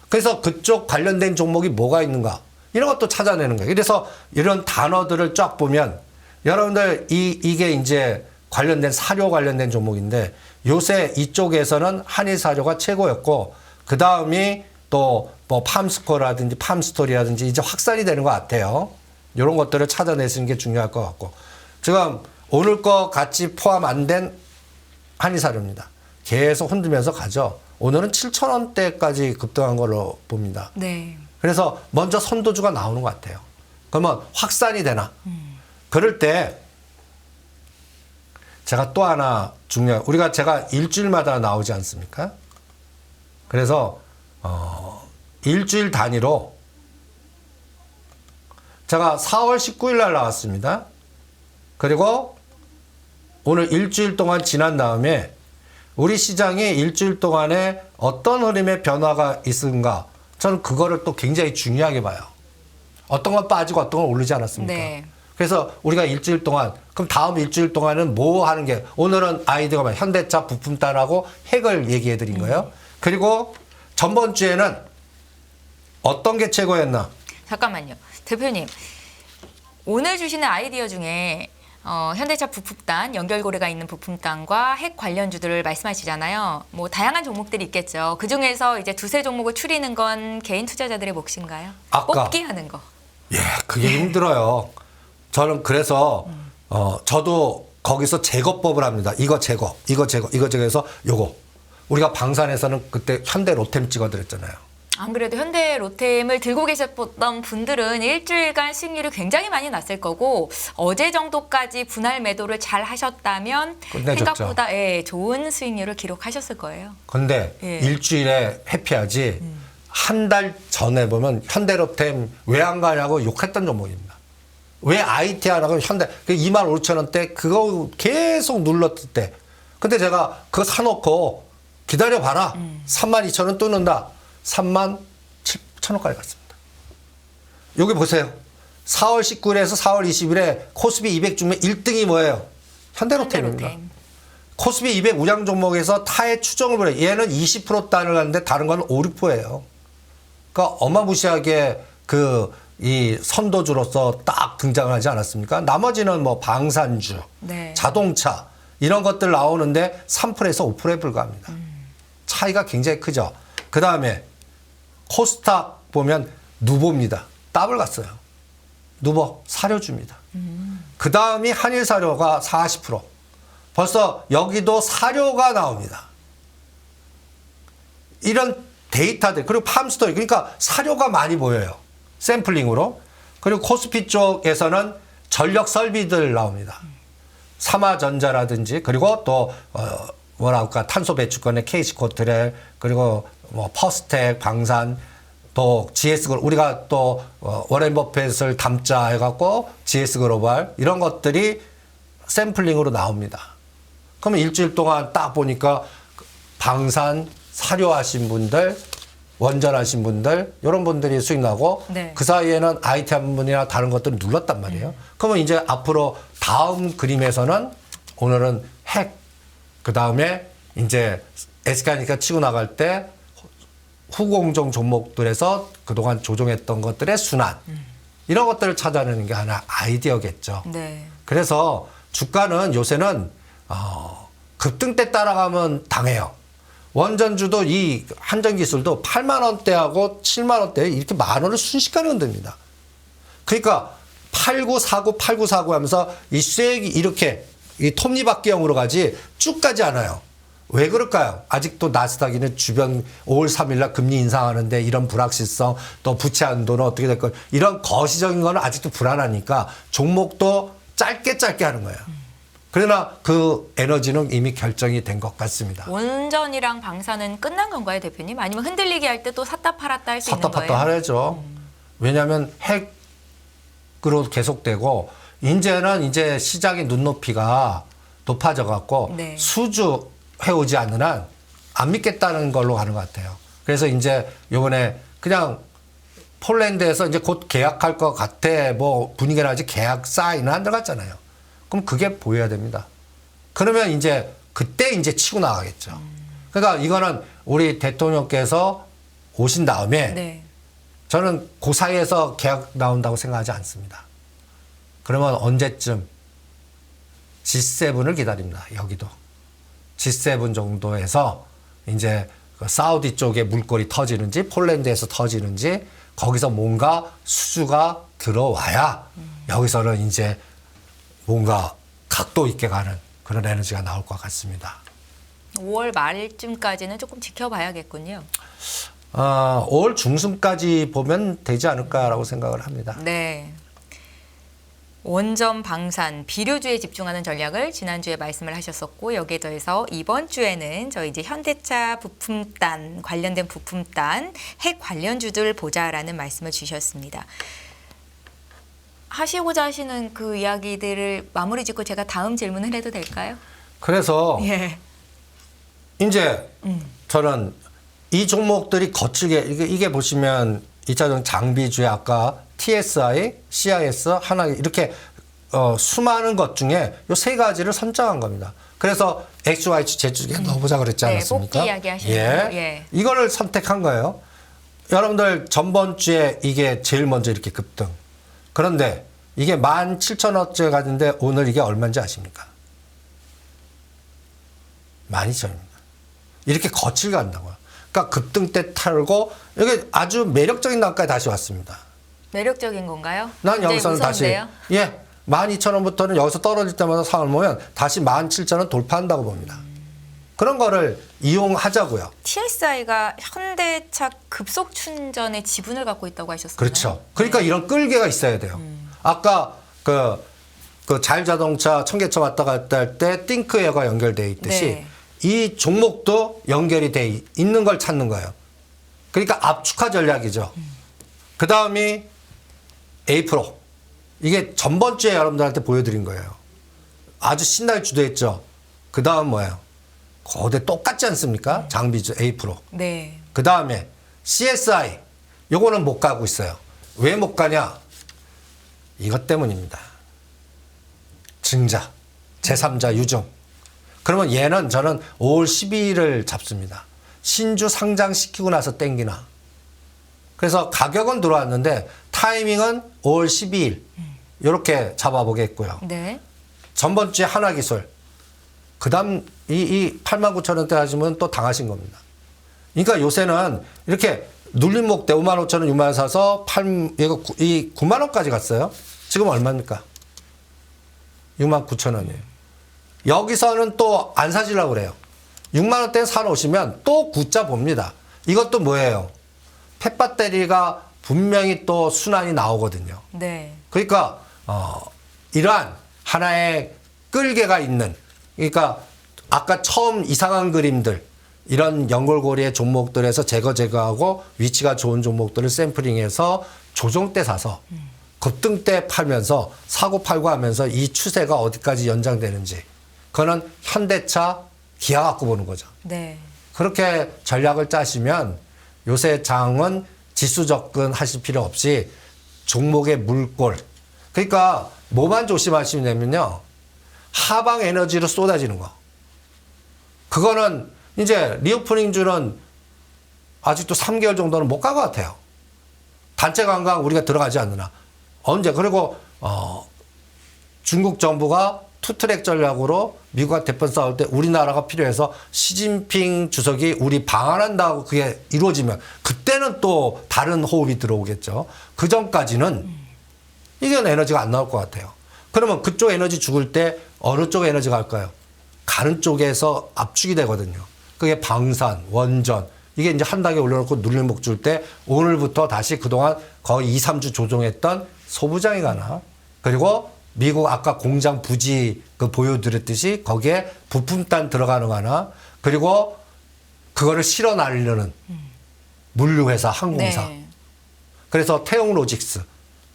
Speaker 2: 그래서 그쪽 관련된 종목이 뭐가 있는가 이런 것도 찾아내는 거예요. 그래서 이런 단어들을 쫙 보면 여러분들 이게 이제 관련된 사료 관련된 종목인데 요새 이쪽에서는 한일사료가 최고였고 그 다음이 또 뭐 팜스코라든지 팜스토리라든지 이제 확산이 되는 것 같아요. 이런 것들을 찾아내시는 게 중요할 것 같고 지금 오늘 거 같이 포함 안 된 한일사료입니다. 계속 흔들면서 가죠. 오늘은 7,000원대까지 급등한 걸로 봅니다.
Speaker 1: 네.
Speaker 2: 그래서 먼저 선도주가 나오는 것 같아요. 그러면 확산이 되나? 그럴 때 제가 또 하나 중요한 제가 일주일마다 나오지 않습니까? 그래서 일주일 단위로 제가 4월 19일 날 나왔습니다. 그리고 오늘 일주일 동안 지난 다음에 우리 시장이 일주일 동안에 어떤 흐름의 변화가 있은가 저는 그거를 또 굉장히 중요하게 봐요. 어떤 건 빠지고 어떤 건 오르지 않았습니까?
Speaker 1: 네.
Speaker 2: 그래서 우리가 일주일 동안 그럼 다음 일주일 동안은 뭐 하는 게 오늘은 아이디어가 현대차 부품단하고 핵을 얘기해 드린 거예요. 그리고 전번 주에는 어떤 게 최고였나?
Speaker 1: 잠깐만요. 대표님, 오늘 주시는 아이디어 중에 현대차 부품단, 연결고리가 있는 부품단과 핵 관련주들을 말씀하시잖아요. 뭐 다양한 종목들이 있겠죠. 그 중에서 이제 두세 종목을 추리는 건 개인 투자자들의 몫인가요?
Speaker 2: 아까.
Speaker 1: 뽑기 하는 거.
Speaker 2: 예, 그게 힘들어요. 저는 그래서 저도 거기서 제거법을 합니다. 이거 제거, 이거 제거, 이거 제거해서 요거. 우리가 방산에서는 그때 현대 로템 찍어드렸잖아요.
Speaker 1: 안 그래도 현대 로템을 들고 계셨던 분들은 일주일간 수익률이 굉장히 많이 났을 거고 어제 정도까지 분할 매도를 잘 하셨다면
Speaker 2: 끝내줬죠.
Speaker 1: 생각보다 좋은 수익률을 기록하셨을 거예요.
Speaker 2: 근데
Speaker 1: 예.
Speaker 2: 일주일에 회피하지 한 달 전에 보면 현대로템 왜 안 가냐고 욕했던 종목입니다. 왜 IT 하라고 현대 25,000원대 그거 계속 눌렀을 때 근데 제가 그거 사놓고 기다려봐라. 32,000원 뚫는다. 37,000원까지 갔습니다. 여기 보세요. 4월 19일에서 4월 20일에 코스피 200 중에 1등이 뭐예요? 현대로템입니다.
Speaker 1: 현대로템.
Speaker 2: 코스피 200 우량 종목에서 타의 추정을 보래. 얘는 20% 단을 가는데 다른 건 5, 6%예요. 그러니까 어마무시하게 이 선도주로서 딱 등장하지 않았습니까? 나머지는 뭐 방산주,
Speaker 1: 네.
Speaker 2: 자동차 이런 것들 나오는데 3%에서 5%에 불과합니다. 차이가 굉장히 크죠. 그 다음에 코스닥 보면 누보입니다. 더블 갔어요. 누보 사료주입니다. 그 다음이 한일사료가 40%. 벌써 여기도 사료가 나옵니다. 이런 데이터들 그리고 팜스토리 그러니까 사료가 많이 보여요. 샘플링으로. 그리고 코스피 쪽에서는 전력 설비들 나옵니다. 삼화전자라든지 그리고 또 뭐랄까 탄소 배출권의 KC코트렐 그리고 뭐 퍼스텍 방산 또 GS글로벌 우리가 또 워렌 버핏을 담자 해갖고 GS글로벌 이런 것들이 샘플링으로 나옵니다. 그러면 일주일 동안 딱 보니까 방산 사료하신 분들 원전하신 분들 이런 분들이 수익 나고
Speaker 1: 네.
Speaker 2: 그 사이에는 IT 한 분이나 다른 것들을 눌렀단 말이에요. 그러면 이제 앞으로 다음 그림에서는 오늘은 핵 그 다음에 이제 SK하니까 치고 나갈 때 후공정 종목들에서 그동안 조정했던 것들의 순환 이런 것들을 찾아내는 게 하나 아이디어겠죠.
Speaker 1: 네.
Speaker 2: 그래서 주가는 요새는 급등 때 따라가면 당해요. 원전주도 이 한전기술도 8만 원대하고 7만 원대 이렇게 만 원을 순식간에 흔듭니다. 그러니까 8949 8949 하면서 이 수익이 이렇게 이 톱니바퀴형으로 가지 쭉 가지 않아요. 왜 그럴까요? 아직도 나스닥이는 주변 5월 3일 날 금리 인상하는데 이런 불확실성 또 부채 한도는 어떻게 될 거 이런 거시적인 거는 아직도 불안하니까 종목도 짧게 하는 거예요. 그러나 그 에너지는 이미 결정이 된 것 같습니다.
Speaker 1: 원전이랑 방사는 끝난 건가요, 대표님? 아니면 흔들리게 할 때 또 샀다 팔았다 할 수 있는
Speaker 2: 샀다
Speaker 1: 거예요?
Speaker 2: 팔다 하려죠. 왜냐하면 핵으로 계속되고 이제는 이제 시장의 눈높이가 높아져 갖고
Speaker 1: 네.
Speaker 2: 수주 해오지 않는 한 안 믿겠다는 걸로 가는 것 같아요. 그래서 이제 요번에 그냥 폴란드에서 이제 곧 계약할 것 같아. 뭐 분위기는 아직 계약 사인은 안 들어갔잖아요. 그럼 그게 보여야 됩니다. 그러면 이제 그때 이제 치고 나가겠죠. 그러니까 이거는 우리 대통령께서 오신 다음에
Speaker 1: 네.
Speaker 2: 저는 그 사이에서 계약 나온다고 생각하지 않습니다. 그러면 언제쯤 G7을 기다립니다. 여기도. G7 정도에서 이제 그 사우디 쪽에 물꼬리 터지는지 폴란드에서 터지는지 거기서 뭔가 수주가 들어와야 여기서는 이제 뭔가 각도 있게 가는 그런 에너지가 나올 것 같습니다.
Speaker 1: 5월 말쯤까지는 조금 지켜봐야겠군요.
Speaker 2: 5월 중순까지 보면 되지 않을까라고 생각을 합니다.
Speaker 1: 네. 원전 방산, 비료주에 집중하는 전략을 지난주에 말씀을 하셨었고 여기에 더해서 이번 주에는 저희 이제 현대차 부품단 관련된 부품단 핵 관련주들 보자라는 말씀을 주셨습니다. 하시고자 하시는 그 이야기들을 마무리 짓고 제가 다음 질문을 해도 될까요?
Speaker 2: 그래서
Speaker 1: 예.
Speaker 2: 이제 저는 이 종목들이 거칠게 이게 보시면 2차전 장비주에 아까 TSI, CIS, 하나 이렇게 수많은 것 중에 이 세 가지를 선정한 겁니다. 그래서 XYZ 제주에 넣어보자 그랬지 않았습니까?
Speaker 1: 뽑기 이야기 하시는
Speaker 2: 예.
Speaker 1: 거요? 예.
Speaker 2: 이거를 선택한 거예요. 여러분들 전번 주에 이게 제일 먼저 이렇게 급등. 그런데 이게 17,000원째 갔는데 오늘 이게 얼마인지 아십니까? 12,000원입니다. 이렇게 거칠게 간다고요. 그러니까 급등 때 탈고 이게 아주 매력적인 단가에 다시 왔습니다.
Speaker 1: 매력적인 건가요?
Speaker 2: 난
Speaker 1: 굉장히
Speaker 2: 여기서는
Speaker 1: 무서운데요?
Speaker 2: 다시 12,000원부터는 여기서 떨어질 때마다 상을 모으면 다시 17,000원 돌파한다고 봅니다. 그런 거를 이용하자고요.
Speaker 1: TSI가 현대차 급속 충전의 지분을 갖고 있다고 하셨어요.
Speaker 2: 그렇죠. 그러니까 이런 끌개가 있어야 돼요. 아까 그 자율자동차 청계천 왔다 갔다 할 때 띵크웨어가 연결되어 있듯이
Speaker 1: 네.
Speaker 2: 이 종목도 연결이 돼 있는 걸 찾는 거예요. 그러니까 압축화 전략이죠. 그 다음이 에이프로. 이게 전번 주에 여러분들한테 보여드린 거예요. 아주 신나게 주도했죠. 그 다음 뭐예요? 거대 똑같지 않습니까? 장비주 에이프로.
Speaker 1: 네.
Speaker 2: 그 다음에 CSI. 요거는 못 가고 있어요. 왜 못 가냐? 이것 때문입니다. 증자, 제3자 유증. 그러면 얘는 저는 5월 12일을 잡습니다. 신주 상장시키고 나서 땡기나. 그래서 가격은 들어왔는데 타이밍은 5월 12일. 이렇게 잡아보겠고요.
Speaker 1: 네.
Speaker 2: 전번 주에 하나기술. 그 다음 이 89,000원대 하시면 또 당하신 겁니다. 그러니까 요새는 이렇게 눌림목대 55,000원, 6만원 사서 이 9만원까지 갔어요. 지금 얼마입니까? 69,000원이에요. 여기서는 또 안 사시려고 그래요. 6만원대 사놓으시면 또 굿자 봅니다. 이것도 뭐예요? 펫배터리가 분명히 또 순환이 나오거든요.
Speaker 1: 네.
Speaker 2: 그러니까 이러한 하나의 끌개가 있는, 그러니까 아까 처음 이상한 그림들, 이런 연골고리의 종목들에서 제거하고 위치가 좋은 종목들을 샘플링해서 조정 때 사서 급등 때 팔면서 사고 팔고 하면서 이 추세가 어디까지 연장되는지, 그거는 현대차, 기아 갖고 보는 거죠.
Speaker 1: 네.
Speaker 2: 그렇게 전략을 짜시면 요새 장은 지수 접근하실 필요 없이 종목의 물골. 그러니까 뭐만 조심하시면 되면요. 하방 에너지로 쏟아지는 거. 그거는 이제 리오프닝주는 아직도 3개월 정도는 못 갈 것 같아요. 단체 관광 우리가 들어가지 않느나. 언제? 그리고 중국 정부가 투트랙 전략으로 미국과 대판 싸울 때 우리나라가 필요해서 시진핑 주석이 우리 방한한다고 그게 이루어지면 그때는 또 다른 호흡이 들어오겠죠. 그 전까지는 이건 에너지가 안 나올 것 같아요. 그러면 그쪽 에너지 죽을 때 어느 쪽 에너지가 갈까요? 가는 쪽에서 압축이 되거든요. 그게 방산, 원전. 이게 이제 한 단계 올려놓고 눌림목 줄 때 오늘부터 다시 그동안 거의 2, 3주 조종했던 소부장이 가나. 그리고 미국 아까 공장 부지 그 보여드렸듯이 거기에 부품단 들어가는 거나. 그리고 그거를 실어 날리는 물류회사, 항공사.
Speaker 1: 네.
Speaker 2: 그래서 태용로직스.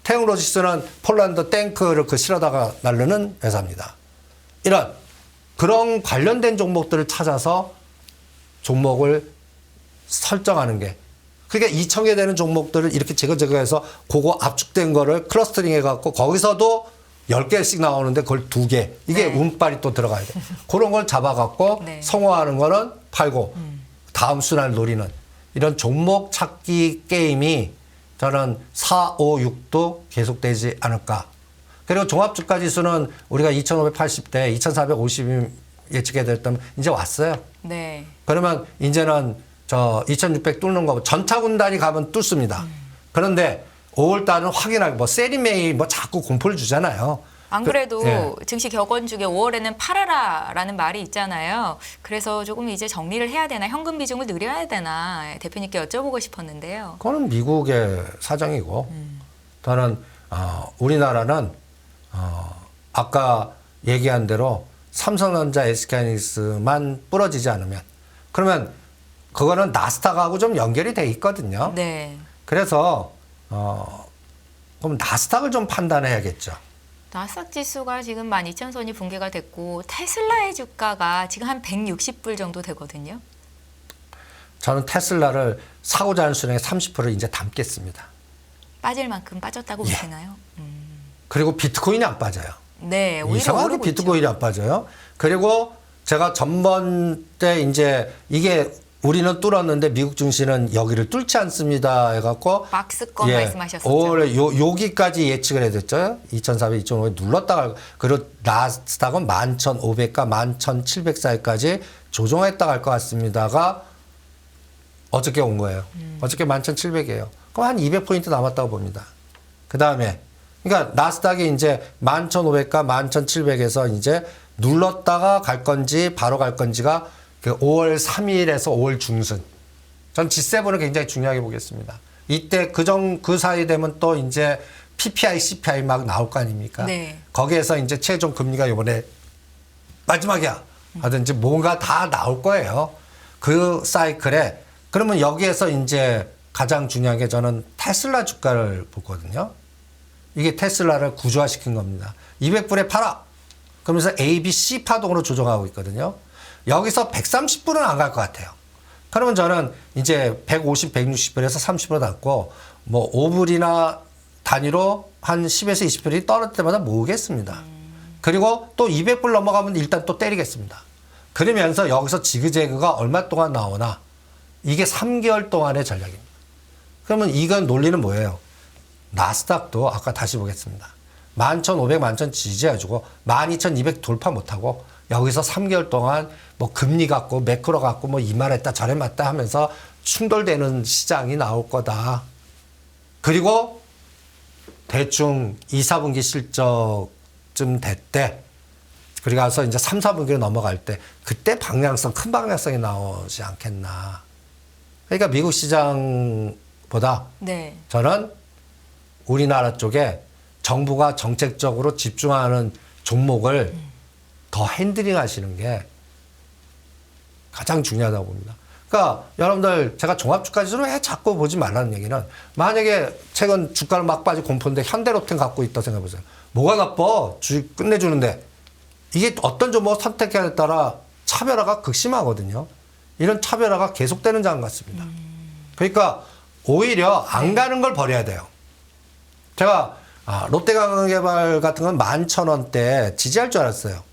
Speaker 2: 태용로직스는 폴란드 탱크를 그 실어다가 날르는 회사입니다. 그런 관련된 종목들을 찾아서 종목을 설정하는 게. 그러니까 2,000개 되는 종목들을 이렇게 제거해서 그거 압축된 거를 클러스터링 해갖고 거기서도 10개씩 나오는데 그걸 2개. 이게
Speaker 1: 네.
Speaker 2: 운빨이 또 들어가야 돼. 그런 걸 잡아갖고
Speaker 1: 네.
Speaker 2: 성공하는 거는 팔고 다음 순환을 노리는 이런 종목 찾기 게임이 저는 4, 5, 6도 계속되지 않을까. 그리고 종합주가지수는 우리가 2,580대 2,450이 예측해 됐다면 이제 왔어요.
Speaker 1: 네.
Speaker 2: 그러면 이제는 저 2,600 뚫는 거 전차군단이 가면 뚫습니다. 그런데 5월 달은 확인하고 뭐 세리메이 뭐 자꾸 공포를 주잖아요.
Speaker 1: 안 그래도
Speaker 2: 예.
Speaker 1: 증시 격언 중에 5월에는 팔아라라는 말이 있잖아요. 그래서 조금 이제 정리를 해야 되나, 현금 비중을 늘려야 되나 대표님께 여쭤보고 싶었는데요.
Speaker 2: 그거는 미국의 사정이고 저는 우리나라는 아까 얘기한 대로 삼성전자, SK하이닉스만 부러지지 않으면 그러면 그거는 나스닥하고 좀 연결이 돼 있거든요.
Speaker 1: 네.
Speaker 2: 그래서 그럼 나스닥을 좀 판단해야겠죠.
Speaker 1: 나스닥 지수가 지금 12,000선이 붕괴가 됐고 테슬라의 주가가 지금 한 160불 정도 되거든요.
Speaker 2: 저는 테슬라를 사고자 하는 수량의 30%를 이제 담겠습니다.
Speaker 1: 빠질 만큼 빠졌다고
Speaker 2: 예.
Speaker 1: 보시나요?
Speaker 2: 그리고 비트코인이 안 빠져요.
Speaker 1: 네, 오히려
Speaker 2: 이상하게
Speaker 1: 오르고
Speaker 2: 비트코인이
Speaker 1: 있죠.
Speaker 2: 안 빠져요. 그리고 제가 전번 때 이제 이게 우리는 뚫었는데 미국 증시는 여기를 뚫지 않습니다 해갖고
Speaker 1: 박스권 말씀하셨었죠.
Speaker 2: 5월에 여기까지 예측을 해뒀죠. 2,400, 2,500 눌렀다가 그리고 나스닥은 11,500과 11,700 사이까지 조정했다 갈 것 같습니다가 어저께 온 거예요. 어저께 11,700이에요. 그럼 한 200포인트 남았다고 봅니다. 그 다음에 그러니까 나스닥이 이제 11,500과 11,700에서 이제 눌렀다가 갈 건지 바로 갈 건지가 그 5월 3일에서 5월 중순. 전 G7을 굉장히 중요하게 보겠습니다. 이때 그 사이 되면 또 이제 PPI, CPI 막 나올 거 아닙니까?
Speaker 1: 네.
Speaker 2: 거기에서 이제 최종 금리가 이번에 마지막이야 하든지 뭔가 다 나올 거예요. 그 사이클에 그러면 여기에서 이제 가장 중요한 게 저는 테슬라 주가를 보거든요. 이게 테슬라를 구조화시킨 겁니다. 200불에 팔아. 그러면서 A, B, C 파동으로 조정하고 있거든요. 여기서 130불은 안 갈 것 같아요. 그러면 저는 이제 150, 160불에서 30불 남고 뭐 5불이나 단위로 한 10에서 20불이 떨어질 때마다 모으겠습니다. 그리고 또 200불 넘어가면 일단 또 때리겠습니다. 그러면서 여기서 지그재그가 얼마 동안 나오나 이게 3개월 동안의 전략입니다. 그러면 이건 논리는 뭐예요? 나스닥도 아까 다시 보겠습니다. 11,500, 11,000 지지해주고 12,200 돌파 못하고 여기서 3개월 동안 뭐 금리 갖고 매크로 갖고 뭐 이만했다 저랬다 하면서 충돌되는 시장이 나올 거다. 그리고 대충 2, 4분기 실적쯤 됐대. 그리고 가서 이제 3, 4분기로 넘어갈 때 그때 방향성, 큰 방향성이 나오지 않겠나. 그러니까 미국 시장보다
Speaker 1: 네.
Speaker 2: 저는 우리나라 쪽에 정부가 정책적으로 집중하는 종목을 더 핸들링 하시는 게 가장 중요하다고 봅니다. 그러니까 여러분들 제가 종합주가지수를 왜 자꾸 보지 말라는 얘기는 만약에 최근 주가를 막 빠지고 공포인데 현대로템 갖고 있다 생각해보세요. 뭐가 나빠? 주식 끝내주는데 이게 어떤 종목을 선택해야 따라 차별화가 극심하거든요. 이런 차별화가 계속되는 장 같습니다. 그러니까 오히려 안 가는 걸 버려야 돼요. 제가 롯데강개발 같은 건 11,000원대 지지할 줄 알았어요.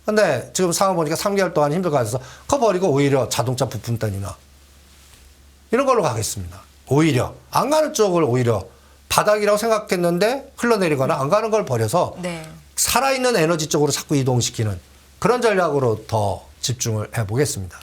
Speaker 2: 근데 지금 상황 보니까 3개월 동안 힘들 것 같아서 그거 버리고 오히려 자동차 부품단이나 이런 걸로 가겠습니다. 오히려 안 가는 쪽을 오히려 바닥이라고 생각했는데 흘러내리거나 안 가는 걸 버려서
Speaker 1: 네.
Speaker 2: 살아있는 에너지 쪽으로 자꾸 이동시키는 그런 전략으로 더 집중을 해보겠습니다.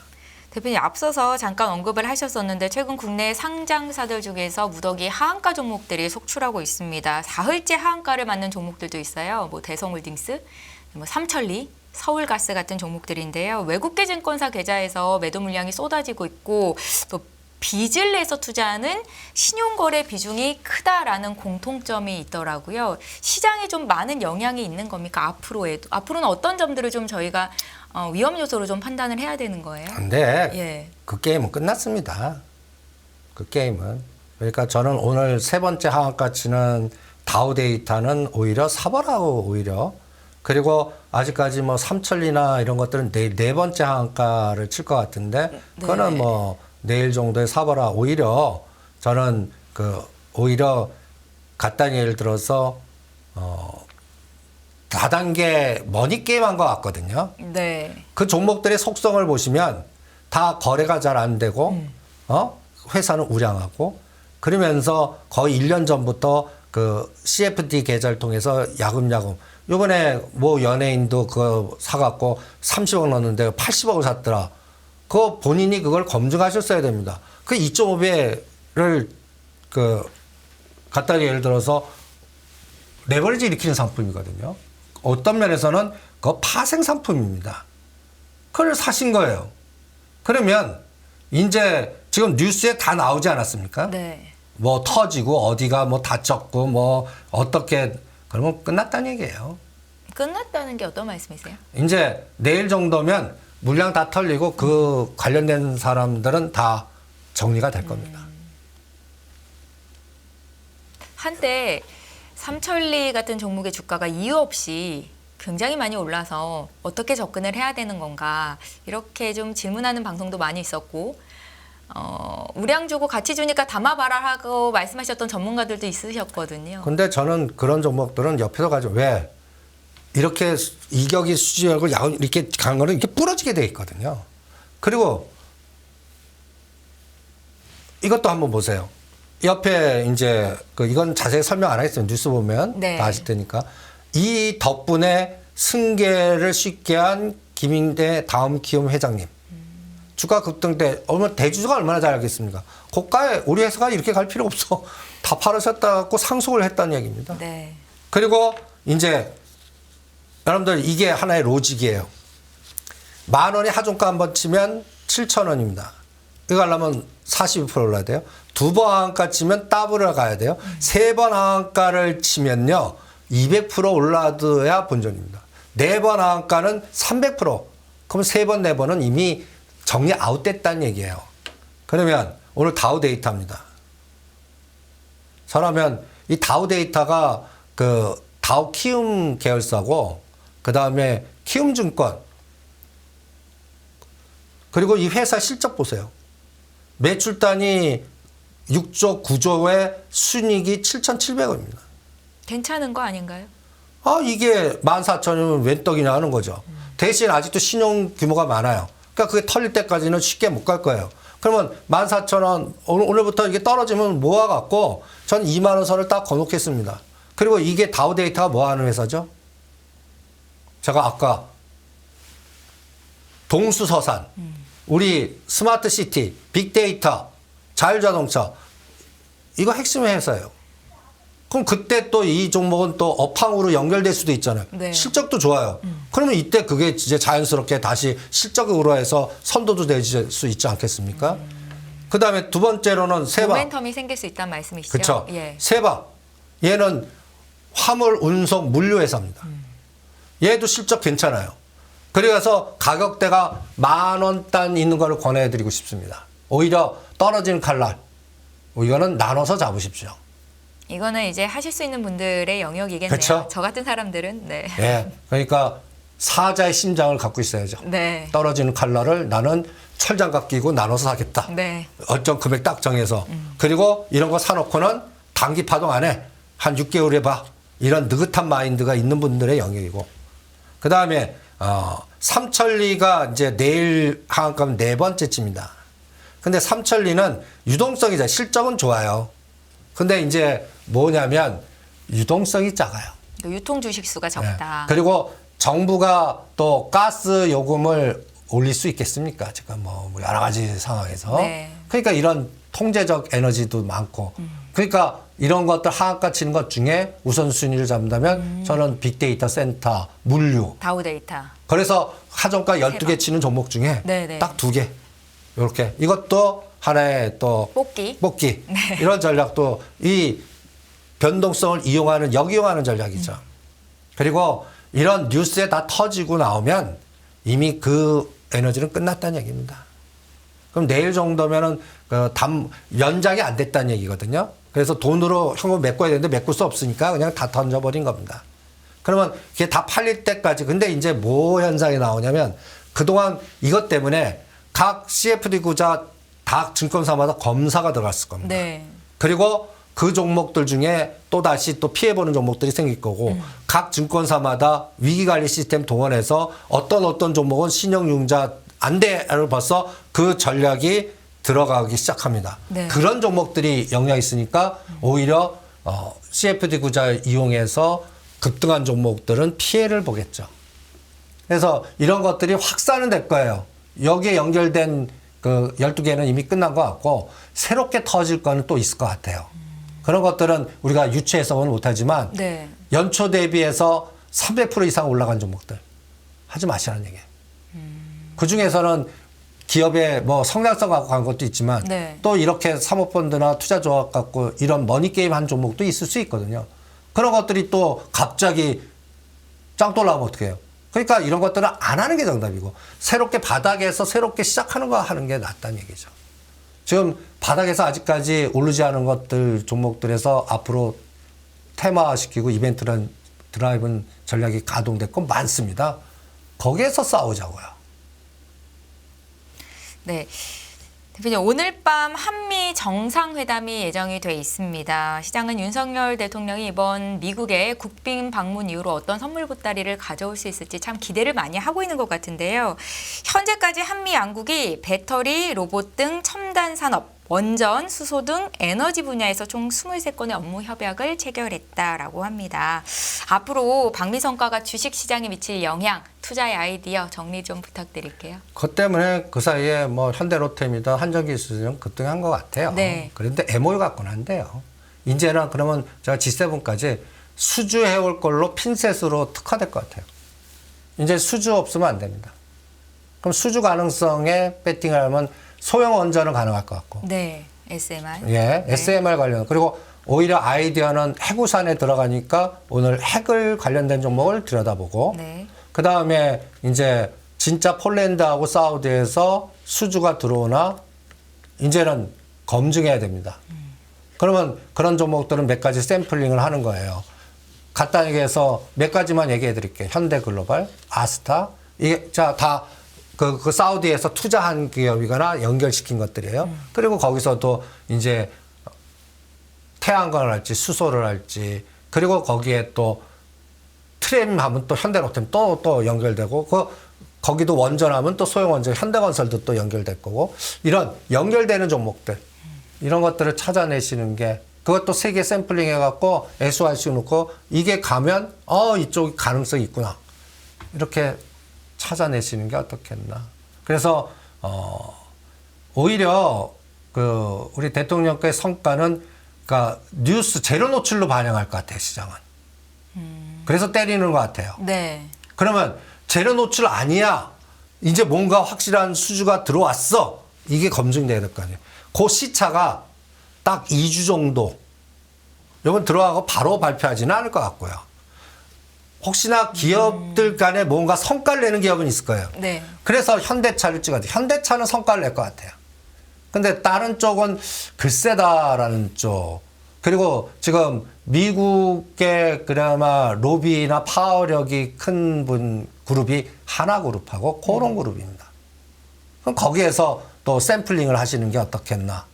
Speaker 1: 대표님 앞서서 잠깐 언급을 하셨었는데 최근 국내 상장사들 중에서 무더기 하한가 종목들이 속출하고 있습니다. 사흘째 하한가를 맞는 종목들도 있어요. 뭐 대성홀딩스, 뭐 삼천리, 서울가스 같은 종목들인데요. 외국계 증권사 계좌에서 매도 물량이 쏟아지고 있고 또 빚을 내서 투자하는 신용거래 비중이 크다라는 공통점이 있더라고요. 시장에 좀 많은 영향이 있는 겁니까? 앞으로는 어떤 점들을 좀 저희가 위험 요소로 좀 판단을 해야 되는 거예요?
Speaker 2: 근데
Speaker 1: 예.
Speaker 2: 그 게임은 끝났습니다. 그 게임은. 그러니까 저는 오늘 세 번째 하한가 치는 다우데이터는 오히려 사버라고 오히려 그리고 아직까지 뭐 삼천리나 이런 것들은 네 번째 하한가를 칠 것 같은데 그거는 뭐 내일 정도에 사봐라. 오히려 저는 오히려 간단히 예를 들어서 다단계 머니 게임한 것 같거든요.
Speaker 1: 네.
Speaker 2: 그 종목들의 속성을 보시면 다 거래가 잘 안 되고 회사는 우량하고 그러면서 거의 1년 전부터 그 CFD 계좌를 통해서 야금야금 요번에 뭐 연예인도 그거 사갖고 30억 넣었는데 80억을 샀더라. 그거 본인이 그걸 검증하셨어야 됩니다. 그 2.5배를 간단히 예를 들어서 레버리지 일으키는 상품이거든요. 어떤 면에서는 그거 파생 상품입니다. 그걸 사신 거예요. 그러면 이제 지금 뉴스에 다 나오지 않았습니까?
Speaker 1: 네.
Speaker 2: 뭐 터지고 어디가 뭐 다쳤고 뭐 어떻게 그러면 끝났다는 얘기예요.
Speaker 1: 끝났다는 게 어떤 말씀이세요?
Speaker 2: 이제 내일 정도면 물량 다 털리고 그 관련된 사람들은 다 정리가 될 겁니다.
Speaker 1: 한때 삼천리 같은 종목의 주가가 이유 없이 굉장히 많이 올라서 어떻게 접근을 해야 되는 건가 이렇게 좀 질문하는 방송도 많이 있었고 우량 주고 가치 주니까 담아봐라 하고 말씀하셨던 전문가들도 있으셨거든요.
Speaker 2: 근데 저는 그런 종목들은 옆에서 가지고 왜 이렇게 이격이 수지하고 이렇게 간 거는 이렇게 부러지게 돼 있거든요. 그리고 이것도 한번 보세요. 옆에 이제 이건 자세히 설명 안 하겠어요. 뉴스 보면
Speaker 1: 네.
Speaker 2: 다 아실 테니까. 이 덕분에 승계를 쉽게 한 김인대 다음 키움 회장님. 주가 급등 때 대주주가 얼마나 잘 알겠습니까? 고가에 우리 회사가 이렇게 갈 필요 없어. 다 팔으셨다 갖고 상속을 했다는 얘기입니다.
Speaker 1: 네.
Speaker 2: 그리고 이제 여러분들 이게 하나의 로직이에요. 10,000원이 하중가 한번 치면 7,000원입니다. 이거 하려면 42% 올라야 돼요. 2번 하한가 치면 더블을 가야 돼요. 3번 하한가를 치면요. 200% 올라둬야 본전입니다. 4번 하한가는 300%. 그럼 3번, 4번은 이미 정리 아웃됐다는 얘기예요. 그러면 오늘 다우 데이터입니다. 저라면 이 다우 데이터가 다우 키움 계열사고 그 다음에 키움증권 그리고 이 회사 실적 보세요. 매출단이 6조 9조에 순이익이 7,700원입니다.
Speaker 1: 괜찮은 거 아닌가요?
Speaker 2: 이게 14,000원이면 웬 떡이냐 하는 거죠. 대신 아직도 신용 규모가 많아요. 그러니까 그게 털릴 때까지는 쉽게 못 갈 거예요. 그러면 14,000원 오늘부터 이게 떨어지면 모아갖고 전 2만 원 선을 딱 거놓겠습니다. 그리고 이게 다우 데이터가 뭐 하는 회사죠? 제가 아까 동수서산, 우리 스마트 시티, 빅데이터, 자율자동차 이거 핵심 회사예요. 그럼 그때 또 이 종목은 또 업황으로 연결될 수도 있잖아요.
Speaker 1: 네.
Speaker 2: 실적도 좋아요. 그러면 이때 그게 이제 자연스럽게 다시 실적으로 해서 선도도 될 수 있지 않겠습니까? 그 다음에 두 번째로는 세바.
Speaker 1: 모멘텀이 생길 수 있다는 말씀이시죠?
Speaker 2: 그렇죠.
Speaker 1: 예.
Speaker 2: 세바. 얘는 화물 운송 물류 회사입니다. 얘도 실적 괜찮아요. 그래서 가격대가 10,000원 단 있는 거를 권해드리고 싶습니다. 오히려 떨어지는 칼날. 이거는 나눠서 잡으십시오.
Speaker 1: 이거는 이제 하실 수 있는 분들의 영역이겠네요.
Speaker 2: 그쵸?
Speaker 1: 저 같은 사람들은 네.
Speaker 2: 예. 그러니까 사자의 심장을 갖고 있어야죠.
Speaker 1: 네.
Speaker 2: 떨어지는 칼날을 나는 철장갑 끼고 나눠서 사겠다.
Speaker 1: 네.
Speaker 2: 어떤 금액 딱 정해서. 그리고 이런 거 사놓고는 단기 파동 안에 한 6개월 해봐. 이런 느긋한 마인드가 있는 분들의 영역이고. 그 다음에 삼천리가 이제 내일 하한가면 4번째쯤입니다. 근데 삼천리는 유동성이자 실적은 좋아요. 근데 이제 뭐냐면 유동성이 작아요.
Speaker 1: 유통 주식 수가 적다.
Speaker 2: 네. 그리고 정부가 또 가스 요금을 올릴 수 있겠습니까? 지금 뭐 여러 가지 상황에서.
Speaker 1: 네.
Speaker 2: 그러니까 이런 통제적 에너지도 많고. 그러니까 이런 것들 하한가 치는 것 중에 우선순위를 잡는다면 저는 빅데이터 센터, 물류.
Speaker 1: 다우 데이터.
Speaker 2: 그래서 하정가 12개 치는 종목 중에
Speaker 1: 네네.
Speaker 2: 딱 2개. 이렇게. 이것도 하나의 또
Speaker 1: 뽑기.
Speaker 2: 이런 전략도 이 변동성을 역이용하는 전략이죠. 그리고 이런 뉴스에 다 터지고 나오면 이미 그 에너지는 끝났다는 얘기입니다. 그럼 내일 정도면은 연장이 안 됐다는 얘기거든요. 그래서 돈으로 현금 메꿔야 되는데 메꿀 수 없으니까 그냥 다 던져버린 겁니다. 그러면 그게 다 팔릴 때까지. 근데 이제 뭐 현상이 나오냐면 그동안 이것 때문에 각 CFD 구자 다 증권사마다 검사가 들어갔을 겁니다.
Speaker 1: 네.
Speaker 2: 그리고 그 종목들 중에 또 다시 또 피해보는 종목들이 생길 거고 각 증권사마다 위기관리 시스템 동원해서 어떤 종목은 신용융자 안 돼를 벌써 그 전략이 들어가기 시작합니다.
Speaker 1: 네.
Speaker 2: 그런 종목들이 영향이 있으니까 오히려 CFD 구자 이용해서 급등한 종목들은 피해를 보겠죠. 그래서 이런 것들이 확산은 될 거예요. 여기에 연결된 그 12개는 이미 끝난 것 같고 새롭게 터질 거는 또 있을 것 같아요. 그런 것들은 우리가 유추해서는 못하지만
Speaker 1: 네.
Speaker 2: 연초 대비해서 300% 이상 올라간 종목들 하지 마시라는 얘기예요. 그 중에서는 기업의 뭐 성장성 갖고 간 것도 있지만
Speaker 1: 네.
Speaker 2: 또 이렇게 사모펀드나 투자조합 갖고 이런 머니게임 한 종목도 있을 수 있거든요. 그런 것들이 또 갑자기 짱 올라오면 어떡해요? 그러니까 이런 것들은 안 하는 게 정답이고 새롭게 바닥에서 새롭게 시작하는 거 하는 게 낫다는 얘기죠. 지금 바닥에서 아직까지 오르지 않은 것들 종목들에서 앞으로 테마화시키고 이벤트란 드라이브 전략이 가동됐고 많습니다. 거기에서 싸우자고요.
Speaker 1: 네. 대표님, 오늘 밤 한미 정상회담이 예정이 돼 있습니다. 시장은 윤석열 대통령이 이번 미국의 국빈 방문 이후로 어떤 선물 보따리를 가져올 수 있을지 참 기대를 많이 하고 있는 것 같은데요. 현재까지 한미 양국이 배터리, 로봇 등 첨단 산업, 원전, 수소 등 에너지 분야에서 총 23건의 업무 협약을 체결했다라고 합니다. 앞으로 방미 성과가 주식 시장에 미칠 영향, 투자의 아이디어 정리 좀 부탁드릴게요.
Speaker 2: 그 때문에 그 사이에 뭐 현대로템이든 한전기술은 급등한 것 같아요.
Speaker 1: 네.
Speaker 2: 그런데 MOU 갖고는 한대요. 이제는 그러면 제가 G7까지 수주해올 걸로 핀셋으로 특화될 것 같아요. 이제 수주 없으면 안 됩니다. 그럼 수주 가능성에 배팅을 하면 소형 원전은 가능할 것 같고.
Speaker 1: 네, SMR.
Speaker 2: 예,
Speaker 1: 네.
Speaker 2: SMR 관련. 그리고 오히려 아이디어는 해구산에 들어가니까 오늘 핵을 관련된 종목을 들여다보고.
Speaker 1: 네.
Speaker 2: 그 다음에 이제 진짜 폴란드하고 사우디에서 수주가 들어오나 이제는 검증해야 됩니다. 그러면 그런 종목들은 몇 가지 샘플링을 하는 거예요. 간단하게 해서 몇 가지만 얘기해 드릴게요. 현대글로벌, 아스타. 이게 자, 다 그 사우디에서 투자한 기업이거나 연결시킨 것들이에요. 그리고 거기서도 이제 태양광을 할지 수소를 할지 그리고 거기에 또 트램 하면 또 현대로템 또 연결되고 거기도 원전하면 또 소형 원전 현대건설도 또 연결될 거고 이런 연결되는 종목들 이런 것들을 찾아내시는 게 그것도 세개 샘플링 해갖고 SORC 놓고 이게 가면 이쪽 가능성이 있구나 이렇게 찾아내시는 게 어떻겠나. 그래서 오히려 그 우리 대통령께의 성과는 그러니까 뉴스 제로 노출로 반영할 것 같아요 시장은. 그래서 때리는 것 같아요.
Speaker 1: 네.
Speaker 2: 그러면 제로 노출 아니야. 이제 뭔가 확실한 수주가 들어왔어. 이게 검증돼야 될 거 아니에요. 그 시차가 딱 2주 정도. 이건 들어가고 바로 발표하지는 않을 것 같고요. 혹시나 기업들 간에 뭔가 성과를 내는 기업은 있을 거예요.
Speaker 1: 네.
Speaker 2: 그래서 현대차를 찍어야 돼요. 현대차는 성과를 낼 것 같아요. 근데 다른 쪽은 글쎄다라는 쪽. 그리고 지금 미국의 그나마 로비나 파워력이 큰 그룹이 하나그룹하고 코롱그룹입니다. 그럼 거기에서 또 샘플링을 하시는 게 어떻겠나.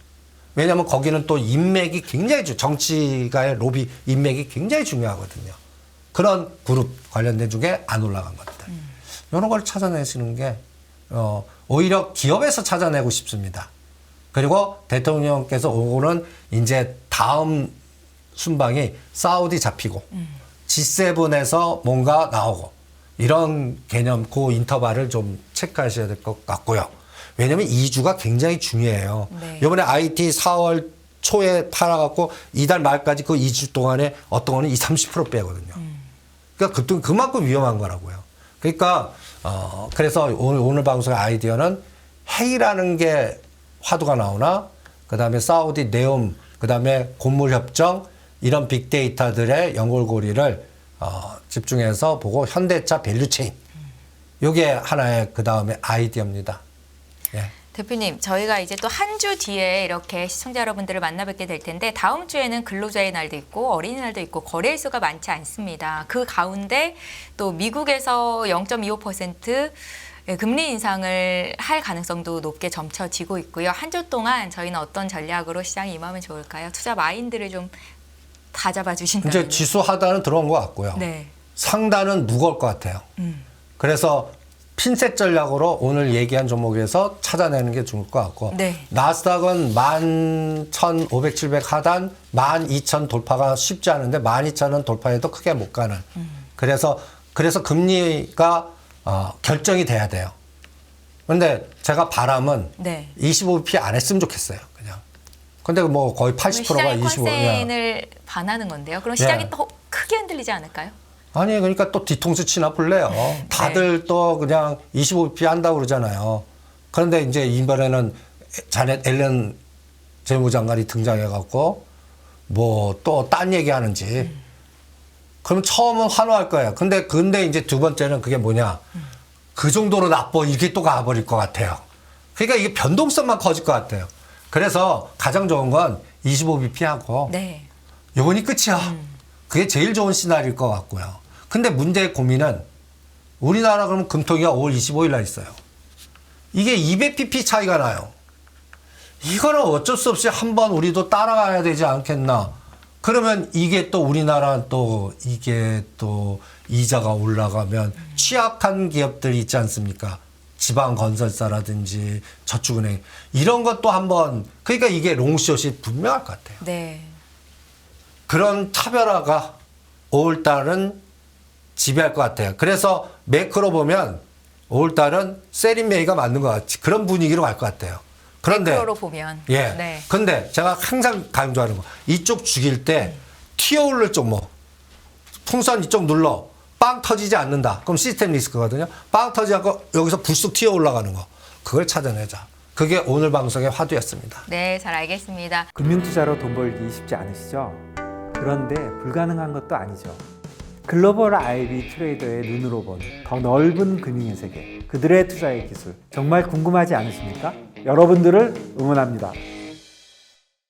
Speaker 2: 왜냐하면 거기는 또 인맥이 굉장히 정치가의 로비 인맥이 굉장히 중요하거든요. 그런 그룹 관련된 중에 안 올라간 것들. 이런 걸 찾아내시는 게 오히려 기업에서 찾아내고 싶습니다. 그리고 대통령께서 오고는 이제 다음 순방이 사우디 잡히고 G7에서 뭔가 나오고 이런 개념 그 인터벌을 좀 체크하셔야 될 것 같고요. 왜냐하면 2주가 굉장히 중요해요.
Speaker 1: 네.
Speaker 2: 이번에 IT 4월 초에 팔아갖고 이달 말까지 그 2주 동안에 어떤 거는 20-30% 빼거든요. 그러니까 그만큼 위험한 거라고요. 그러니까 그래서 오늘 방송의 아이디어는 핵이라는 게 화두가 나오나 그다음에 사우디 네옴 그다음에 곡물 협정 이런 빅데이터들의 연골고리를 집중해서 보고 현대차 밸류체인 요게 하나의 그다음에 아이디어입니다. 예.
Speaker 1: 대표님, 저희가 이제 또 한 주 뒤에 이렇게 시청자 여러분들을 만나 뵙게 될 텐데 다음 주에는 근로자의 날도 있고 어린이날도 있고 거래일수가 많지 않습니다. 그 가운데 또 미국에서 0.25% 금리 인상을 할 가능성도 높게 점쳐지고 있고요. 한 주 동안 저희는 어떤 전략으로 시장에 임하면 좋을까요? 투자 마인드를 좀 다 잡아주신다면.
Speaker 2: 이제 지수 하단은 들어온 것 같고요.
Speaker 1: 네.
Speaker 2: 상단은 무거울 것 같아요. 그래서 핀셋 전략으로 오늘 얘기한 종목에서 찾아내는 게 좋을 것 같고
Speaker 1: 네.
Speaker 2: 나스닥은 11,500, 700 하단 12,000 돌파가 쉽지 않은데 12,000은 돌파해도 크게 못 가는 그래서 금리가 결정이 돼야 돼요. 근데 제가 바람은
Speaker 1: 네.
Speaker 2: 25bp 안 했으면 좋겠어요. 그냥. 근데 뭐 거의 80%가
Speaker 1: 시장의
Speaker 2: 25냐.
Speaker 1: 컨센을 반하는 건데요. 그럼 시장이
Speaker 2: 예.
Speaker 1: 더 크게 흔들리지 않을까요?
Speaker 2: 아니 그러니까 또 뒤통수 치나 볼래요. 다들 또 그냥 25bp 한다고 그러잖아요. 그런데 이제 이번에는 자넷 앨런 재무장관이 등장해갖고 뭐 또 딴 얘기하는지 그럼 처음은 환호할 거예요. 근데 이제 두 번째는 그게 뭐냐. 그 정도로 나빠 이게 또 가버릴 것 같아요. 그러니까 이게 변동성만 커질 것 같아요. 그래서 가장 좋은 건 25bp 하고
Speaker 1: 네.
Speaker 2: 요번이 끝이야. 그게 제일 좋은 시나리오일 것 같고요. 근데 문제의 고민은 우리나라 그러면 금통위가 5월 25일 날 있어요. 이게 200bp 차이가 나요. 이거는 어쩔 수 없이 한번 우리도 따라가야 되지 않겠나. 그러면 이게 또 우리나라 또 이게 또 이자가 올라가면 취약한 기업들이 있지 않습니까? 지방 건설사라든지 저축은행 이런 것도 한번 그러니까 이게 롱숏이 분명할 것 같아요.
Speaker 1: 네.
Speaker 2: 그런 차별화가 5월 달은 지배할 것 같아요. 그래서 매크로 보면 5월 달은 세린메이가 맞는 것 같이 그런 분위기로 갈 것 같아요. 그런데
Speaker 1: 매크로로 보면.
Speaker 2: 예.
Speaker 1: 네.
Speaker 2: 근데 제가 항상 강조하는 거 이쪽 죽일 때 튀어오를 쪽 뭐 풍선 이쪽 눌러 빵 터지지 않는다. 그럼 시스템 리스크거든요. 빵 터지지 않고 여기서 불쑥 튀어 올라가는 거. 그걸 찾아내자. 그게 오늘 방송의 화두였습니다.
Speaker 1: 네, 잘 알겠습니다.
Speaker 3: 금융투자로 돈 벌기 쉽지 않으시죠? 그런데 불가능한 것도 아니죠. 글로벌 IB 트레이더의 눈으로 본 더 넓은 금융의 세계, 그들의 투자의 기술 정말 궁금하지 않으십니까? 여러분들을 응원합니다.